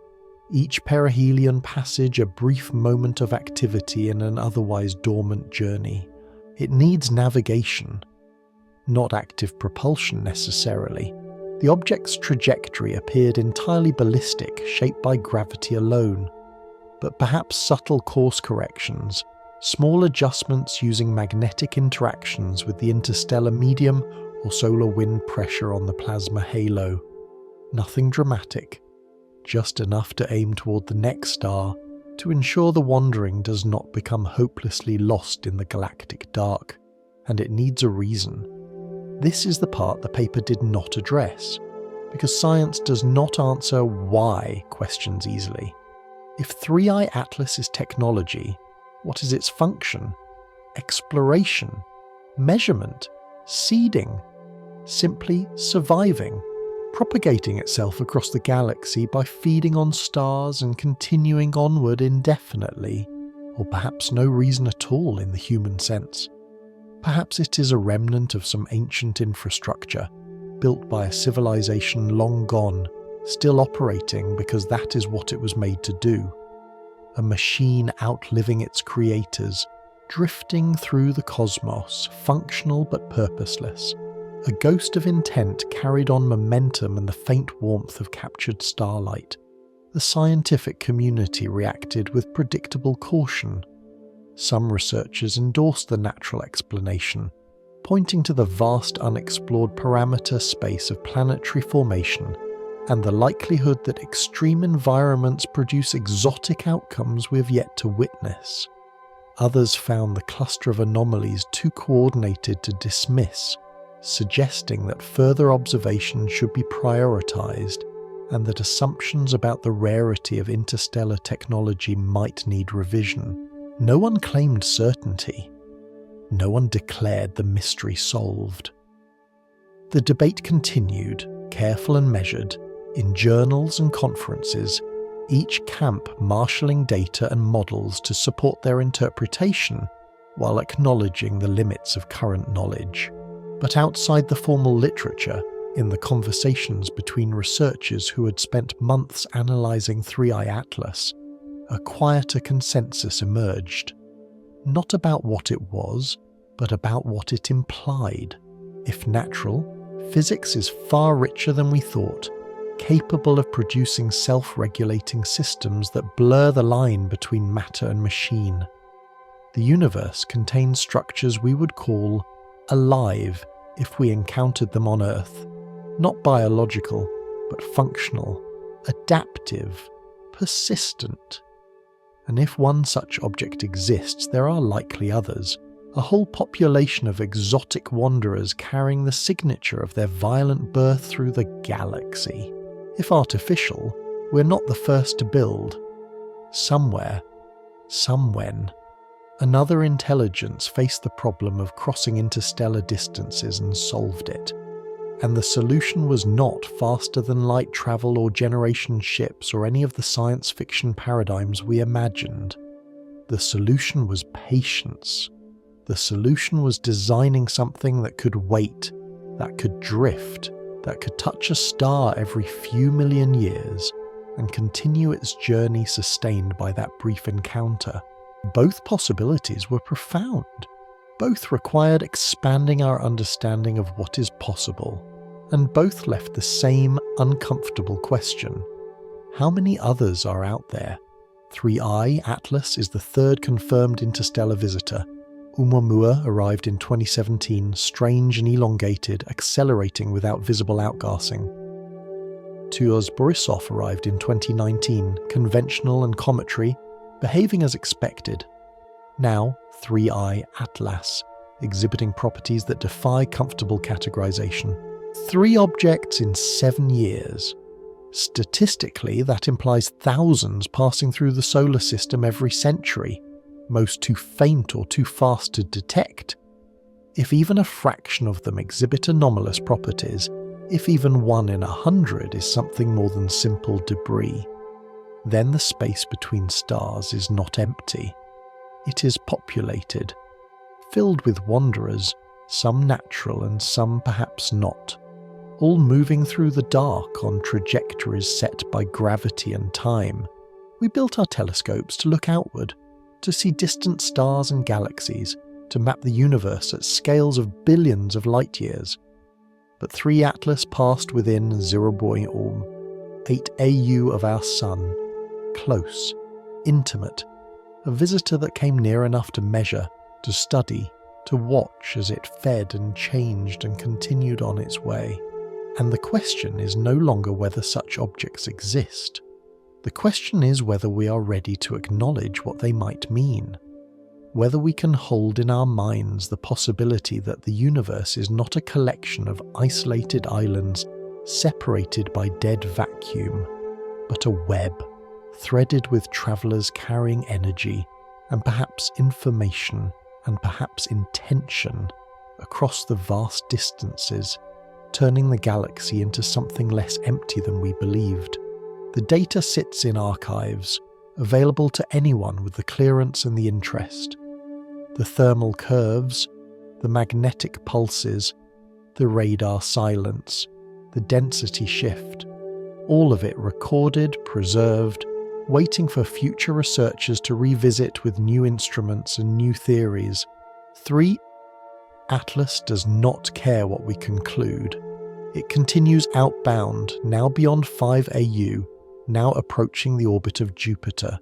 each perihelion passage a brief moment of activity in an otherwise dormant journey. It needs navigation, not active propulsion necessarily. The object's trajectory appeared entirely ballistic, shaped by gravity alone, but perhaps subtle course corrections, small adjustments using magnetic interactions with the interstellar medium or solar wind pressure on the plasma halo. Nothing dramatic, just enough to aim toward the next star to ensure the wandering does not become hopelessly lost in the galactic dark, and it needs a reason. This is the part the paper did not address, because science does not answer why questions easily. If 3i Atlas is technology, what is its function? Exploration? Measurement? Seeding? Simply surviving? Propagating itself across the galaxy by feeding on stars and continuing onward indefinitely? Or perhaps no reason at all in the human sense. Perhaps it is a remnant of some ancient infrastructure, built by a civilization long gone, still operating because that is what it was made to do. A machine outliving its creators, drifting through the cosmos, functional but purposeless. A ghost of intent carried on momentum and the faint warmth of captured starlight. The scientific community reacted with predictable caution. Some researchers endorsed the natural explanation, pointing to the vast unexplored parameter space of planetary formation and the likelihood that extreme environments produce exotic outcomes we have yet to witness. Others found the cluster of anomalies too coordinated to dismiss, suggesting that further observation should be prioritized and that assumptions about the rarity of interstellar technology might need revision. No one claimed certainty. No one declared the mystery solved. The debate continued, careful and measured, in journals and conferences, each camp marshalling data and models to support their interpretation while acknowledging the limits of current knowledge. But outside the formal literature, in the conversations between researchers who had spent months analysing 3i Atlas, a quieter consensus emerged. Not about what it was, but about what it implied. If natural, physics is far richer than we thought, capable of producing self-regulating systems that blur the line between matter and machine. The universe contains structures we would call alive if we encountered them on Earth. Not biological, but functional, adaptive, persistent. And if one such object exists, there are likely others, a whole population of exotic wanderers carrying the signature of their violent birth through the galaxy. If artificial, we're not the first to build. Somewhere, somewhen, another intelligence faced the problem of crossing interstellar distances and solved it. And the solution was not faster-than-light travel or generation ships or any of the science fiction paradigms we imagined. The solution was patience. The solution was designing something that could wait, that could drift, that could touch a star every few million years and continue its journey sustained by that brief encounter. Both possibilities were profound. Both required expanding our understanding of what is possible, and both left the same uncomfortable question. How many others are out there? 3I Atlas is the third confirmed interstellar visitor. Oumuamua arrived in 2017, strange and elongated, accelerating without visible outgassing. Tuoz Borisov arrived in 2019, conventional and cometary, behaving as expected. Now, 3I Atlas, exhibiting properties that defy comfortable categorization. 3 objects in 7 years. Statistically, that implies thousands passing through the solar system every century, most too faint or too fast to detect. If even a fraction of them exhibit anomalous properties, if even 1 in 100 is something more than simple debris, then the space between stars is not empty. It is populated, filled with wanderers, some natural and some perhaps not, all moving through the dark on trajectories set by gravity and time. We built our telescopes to look outward, to see distant stars and galaxies, to map the universe at scales of billions of light years. But 3 Atlas passed within 0.8 8 AU of our Sun, close, intimate, a visitor that came near enough to measure, to study, to watch as it fed and changed and continued on its way. And the question is no longer whether such objects exist. The question is whether we are ready to acknowledge what they might mean. Whether we can hold in our minds the possibility that the universe is not a collection of isolated islands separated by dead vacuum, but a web threaded with travelers carrying energy and perhaps information and perhaps intention across the vast distances, turning the galaxy into something less empty than we believed. The data sits in archives, available to anyone with the clearance and the interest. The thermal curves, the magnetic pulses, the radar silence, the density shift, all of it recorded, preserved, waiting for future researchers to revisit with new instruments and new theories. 3. Atlas does not care what we conclude. It continues outbound, now beyond 5 AU, now approaching the orbit of Jupiter.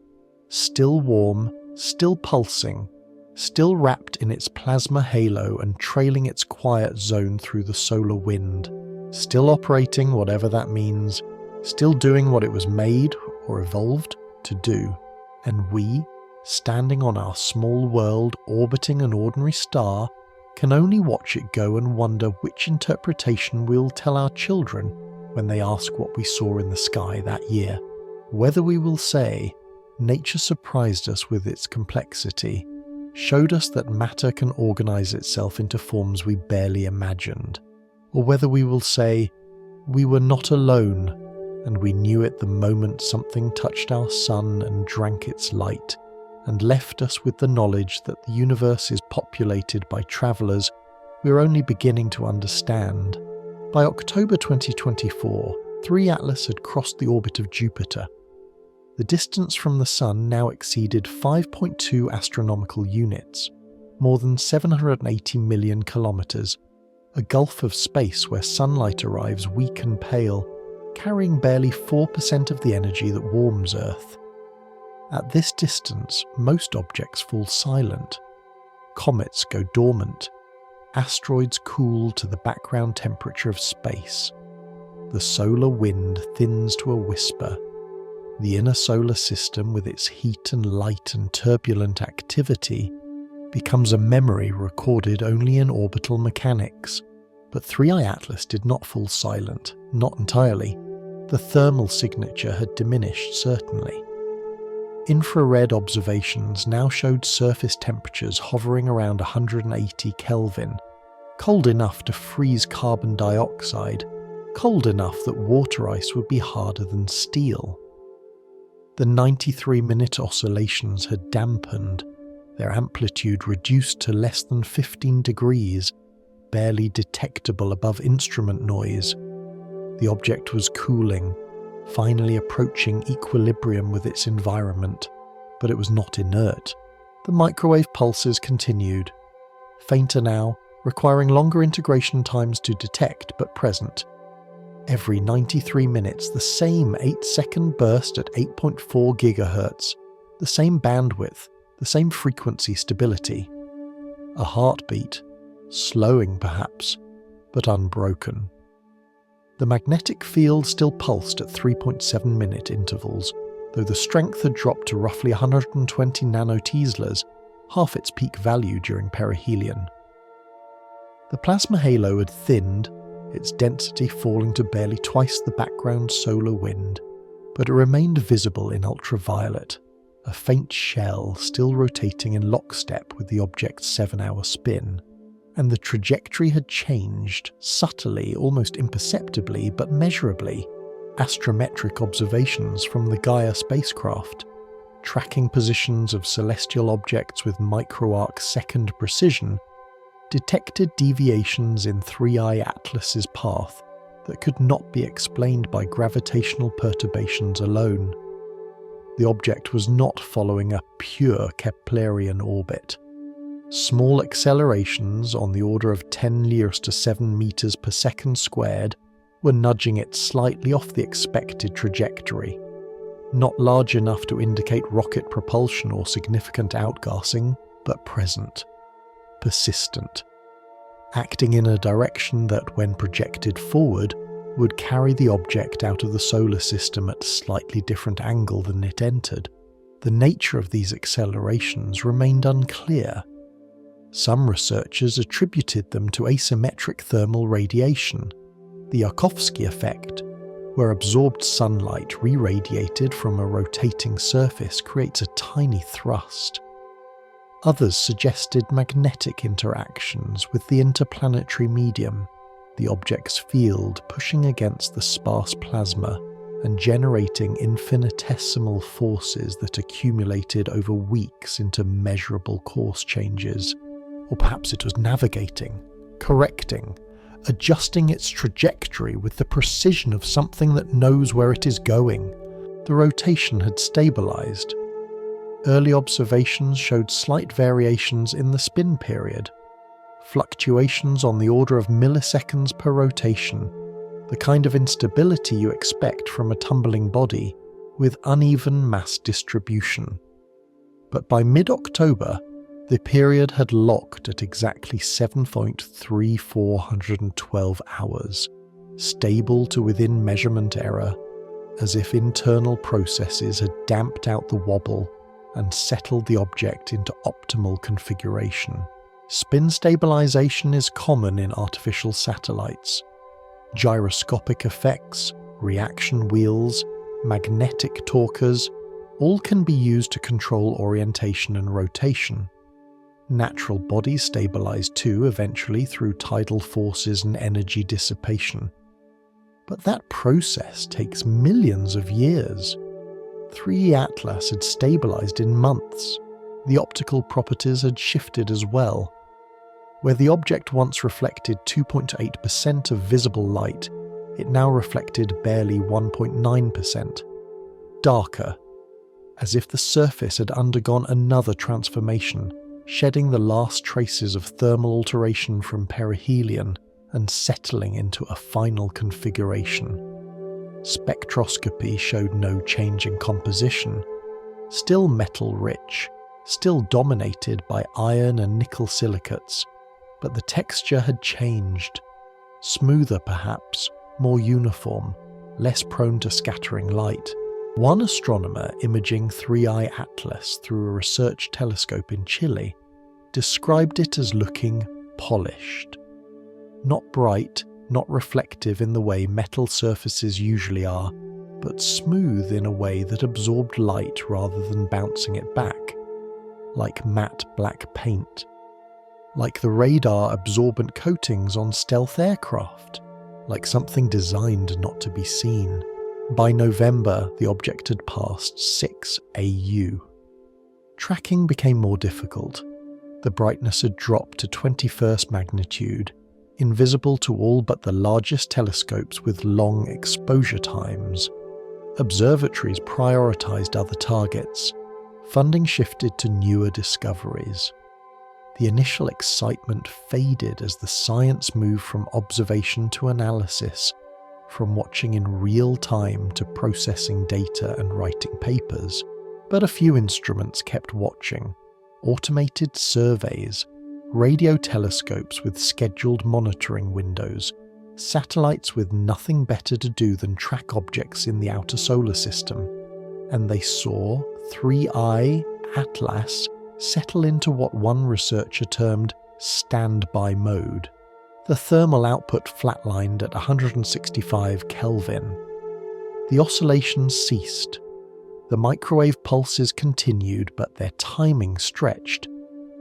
Still warm, still pulsing, still wrapped in its plasma halo and trailing its quiet zone through the solar wind. Still operating, whatever that means. Still doing what it was made or evolved to do. And we, standing on our small world orbiting an ordinary star, can only watch it go and wonder which interpretation we'll tell our children when they ask what we saw in the sky that year. Whether we will say, nature surprised us with its complexity, showed us that matter can organize itself into forms we barely imagined. Or whether we will say, we were not alone, and we knew it the moment something touched our sun and drank its light, and left us with the knowledge that the universe is populated by travelers we're only beginning to understand. By October 2024, 3 Atlas had crossed the orbit of Jupiter. the distance from the Sun now exceeded 5.2 astronomical units, more than 780 million kilometres, a gulf of space where sunlight arrives weak and pale, carrying barely 4% of the energy that warms Earth. At this distance, most objects fall silent. Comets go dormant. Asteroids cool to the background temperature of space. The solar wind thins to a whisper. The inner solar system, with its heat and light and turbulent activity, becomes a memory recorded only in orbital mechanics. But 3i Atlas did not fall silent, not entirely. The thermal signature had diminished, certainly. Infrared observations now showed surface temperatures hovering around 180 Kelvin, cold enough to freeze carbon dioxide, cold enough that water ice would be harder than steel. The 93-minute oscillations had dampened, their amplitude reduced to less than 15 degrees, barely detectable above instrument noise. The object was cooling, finally approaching equilibrium with its environment, but it was not inert. The microwave pulses continued, fainter now, requiring longer integration times to detect, but present. Every 93 minutes, the same 8-second burst at 8.4 GHz, the same bandwidth, the same frequency stability. A heartbeat, slowing perhaps, but unbroken. The magnetic field still pulsed at 3.7-minute intervals, though the strength had dropped to roughly 120 nanoteslers, half its peak value during perihelion. The plasma halo had thinned, its density falling to barely twice the background solar wind, but it remained visible in ultraviolet, a faint shell still rotating in lockstep with the object's 7-hour spin. And the trajectory had changed, subtly, almost imperceptibly, but measurably. Astrometric observations from the Gaia spacecraft, tracking positions of celestial objects with microarc-second precision, detected deviations in 3i Atlas's path that could not be explained by gravitational perturbations alone. The object was not following a pure Keplerian orbit. Small accelerations on the order of 10 years to 7 meters per second squared were nudging it slightly off the expected trajectory, not large enough to indicate rocket propulsion or significant outgassing, but present, persistent, acting in a direction that, when projected forward, would carry the object out of the solar system at a slightly different angle than it entered. The nature of these accelerations remained unclear. Some researchers attributed them to asymmetric thermal radiation, the Yarkovsky effect, where absorbed sunlight re-radiated from a rotating surface creates a tiny thrust. Others suggested magnetic interactions with the interplanetary medium, the object's field pushing against the sparse plasma and generating infinitesimal forces that accumulated over weeks into measurable course changes. Or perhaps it was navigating, correcting, adjusting its trajectory with the precision of something that knows where it is going. The rotation had stabilized. Early observations showed slight variations in the spin period, fluctuations on the order of milliseconds per rotation, the kind of instability you expect from a tumbling body, with uneven mass distribution. But by mid-October, the period had locked at exactly 7.3412 hours, stable to within measurement error, as if internal processes had damped out the wobble and settled the object into optimal configuration. Spin stabilization is common in artificial satellites. Gyroscopic effects, reaction wheels, magnetic torquers, all can be used to control orientation and rotation. Natural bodies stabilize too, eventually, through tidal forces and energy dissipation. But that process takes millions of years. 3i Atlas had stabilized in months. The optical properties had shifted as well. Where the object once reflected 2.8% of visible light, it now reflected barely 1.9%. Darker, as if the surface had undergone another transformation, shedding the last traces of thermal alteration from perihelion and settling into a final configuration. Spectroscopy showed no change in composition, still metal-rich, still dominated by iron and nickel silicates, but the texture had changed. Smoother perhaps, more uniform, less prone to scattering light. One astronomer imaging 3I Atlas through a research telescope in Chile described it as looking polished. Not bright, not reflective in the way metal surfaces usually are, but smooth in a way that absorbed light rather than bouncing it back, like matte black paint. Like the radar-absorbent coatings on stealth aircraft, like something designed not to be seen. By November, the object had passed 6 AU. Tracking became more difficult. The brightness had dropped to 21st magnitude, invisible to all but the largest telescopes with long exposure times. Observatories prioritized other targets. Funding shifted to newer discoveries. The initial excitement faded as the science moved from observation to analysis, from watching in real time to processing data and writing papers. But a few instruments kept watching. Automated surveys, radio telescopes with scheduled monitoring windows, satellites with nothing better to do than track objects in the outer solar system. And they saw 3I Atlas settle into what one researcher termed standby mode. The thermal output flatlined at 165 Kelvin. The oscillations ceased. The microwave pulses continued, but their timing stretched,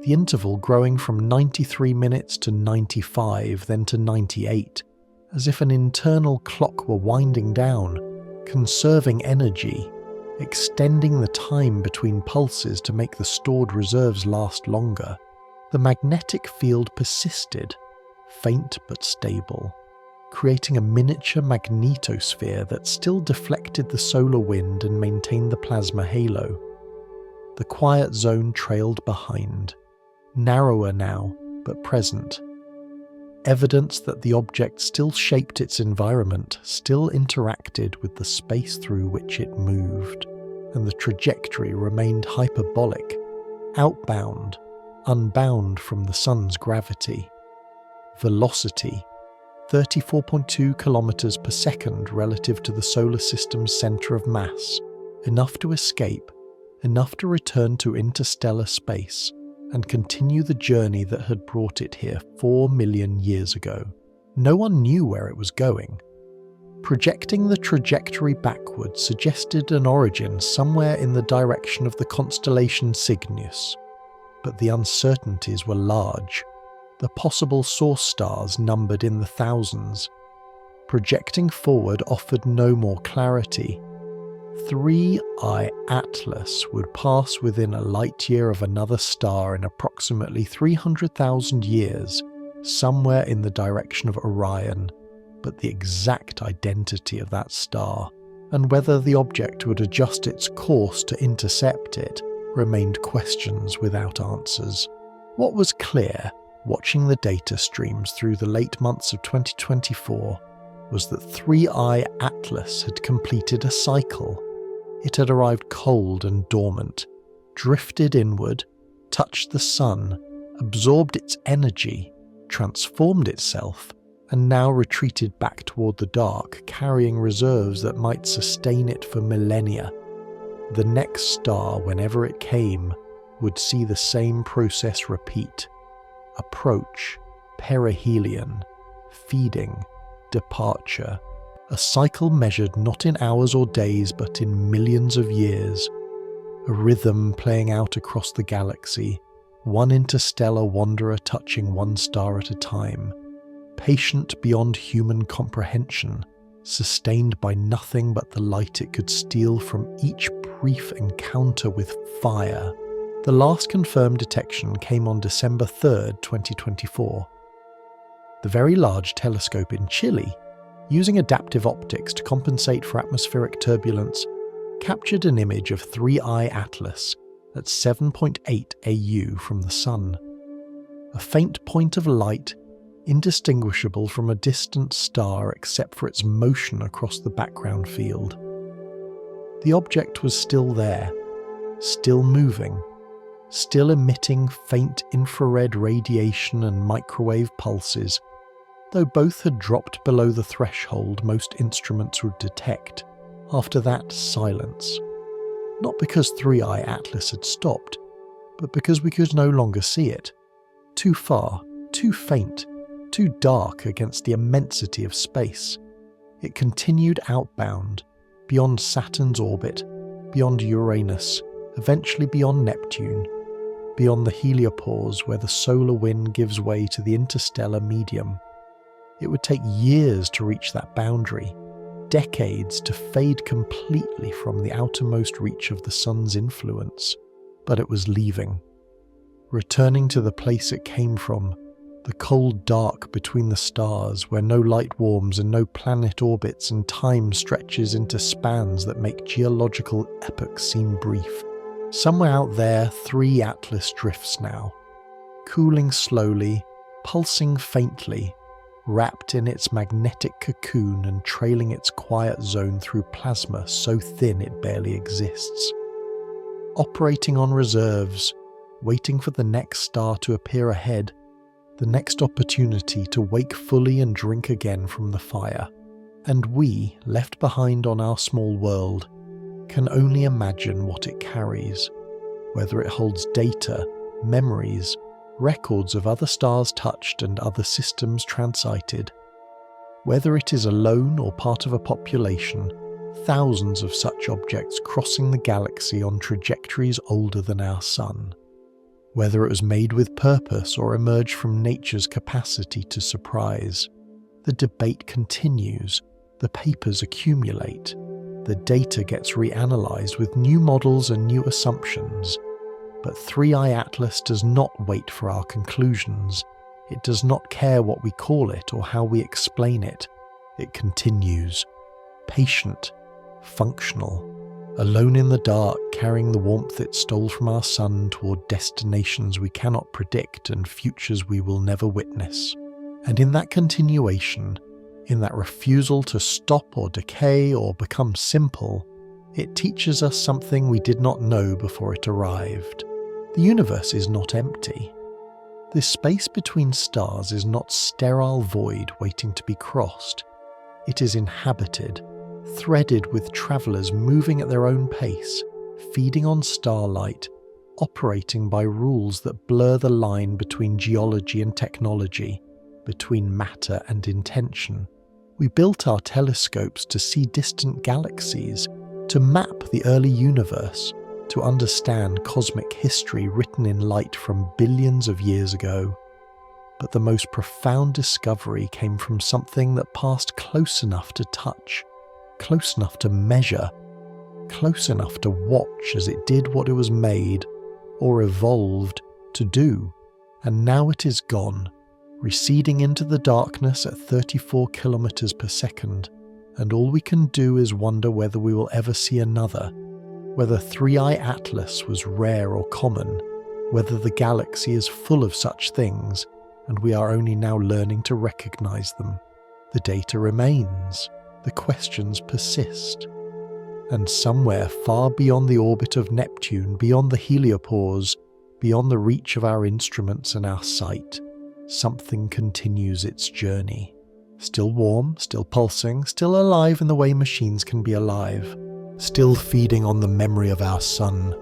the interval growing from 93 minutes to 95, then to 98, as if an internal clock were winding down, conserving energy, extending the time between pulses to make the stored reserves last longer. The magnetic field persisted, faint but stable, creating a miniature magnetosphere that still deflected the solar wind and maintained the plasma halo. The quiet zone trailed behind, narrower now, but present. Evidence that the object still shaped its environment, still interacted with the space through which it moved, and the trajectory remained hyperbolic, outbound, unbound from the sun's gravity. Velocity, 34.2 kilometers per second relative to the solar system's center of mass, enough to escape, enough to return to interstellar space, and continue the journey that had brought it here 4 million years ago. No one knew where it was going. Projecting the trajectory backward suggested an origin somewhere in the direction of the constellation Cygnus, but the uncertainties were large. The possible source stars numbered in the thousands. Projecting forward offered no more clarity. 3I Atlas would pass within a light year of another star in approximately 300,000 years, somewhere in the direction of Orion, but the exact identity of that star, and whether the object would adjust its course to intercept it, remained questions without answers. What was clear, watching the data streams through the late months of 2024, was that 3I Atlas had completed a cycle. It had arrived cold and dormant, drifted inward, touched the sun, absorbed its energy, transformed itself, and now retreated back toward the dark, carrying reserves that might sustain it for millennia. The next star, whenever it came, would see the same process repeat. Approach, perihelion, feeding, departure. A cycle measured not in hours or days but in millions of years. A rhythm playing out across the galaxy, one interstellar wanderer touching one star at a time. Patient beyond human comprehension, sustained by nothing but the light it could steal from each brief encounter with fire. The last confirmed detection came on December 3rd, 2024. The Very Large Telescope in Chile, using adaptive optics to compensate for atmospheric turbulence, captured an image of 3I Atlas at 7.8 AU from the Sun. A faint point of light, indistinguishable from a distant star except for its motion across the background field. The object was still there, still moving, still emitting faint infrared radiation and microwave pulses, though both had dropped below the threshold most instruments would detect. After that, silence. Not because 3I Atlas had stopped, but because we could no longer see it. Too far, too faint, too dark against the immensity of space. It continued outbound, beyond Saturn's orbit, beyond Uranus, eventually beyond Neptune, beyond the heliopause where the solar wind gives way to the interstellar medium. It would take years to reach that boundary, decades to fade completely from the outermost reach of the sun's influence, but it was leaving, returning to the place it came from, the cold dark between the stars where no light warms and no planet orbits and time stretches into spans that make geological epochs seem brief. Somewhere out there, 3 Atlas drifts now, cooling slowly, pulsing faintly, wrapped in its magnetic cocoon and trailing its quiet zone through plasma so thin it barely exists. Operating on reserves, waiting for the next star to appear ahead, the next opportunity to wake fully and drink again from the fire. And we, left behind on our small world, can only imagine what it carries, whether it holds data, memories, records of other stars touched and other systems transited. Whether it is alone or part of a population, thousands of such objects crossing the galaxy on trajectories older than our Sun. Whether it was made with purpose or emerged from nature's capacity to surprise. The debate continues, the papers accumulate, the data gets reanalyzed with new models and new assumptions. But 3I Atlas does not wait for our conclusions. It does not care what we call it or how we explain it. It continues, patient, functional, alone in the dark, carrying the warmth it stole from our sun toward destinations we cannot predict and futures we will never witness. And in that continuation, in that refusal to stop or decay or become simple, it teaches us something we did not know before it arrived. The universe is not empty. This space between stars is not sterile void waiting to be crossed. It is inhabited, threaded with travellers moving at their own pace, feeding on starlight, operating by rules that blur the line between geology and technology, between matter and intention. We built our telescopes to see distant galaxies, to map the early universe, to understand cosmic history written in light from billions of years ago. But the most profound discovery came from something that passed close enough to touch, close enough to measure, close enough to watch as it did what it was made, or evolved, to do. And now it is gone, receding into the darkness at 34 kilometers per second, and all we can do is wonder whether we will ever see another, whether 3I Atlas was rare or common, whether the galaxy is full of such things, and we are only now learning to recognize them. The data remains, the questions persist. And somewhere far beyond the orbit of Neptune, beyond the heliopause, beyond the reach of our instruments and our sight, something continues its journey. Still warm, still pulsing, still alive in the way machines can be alive. Still feeding on the memory of our sun,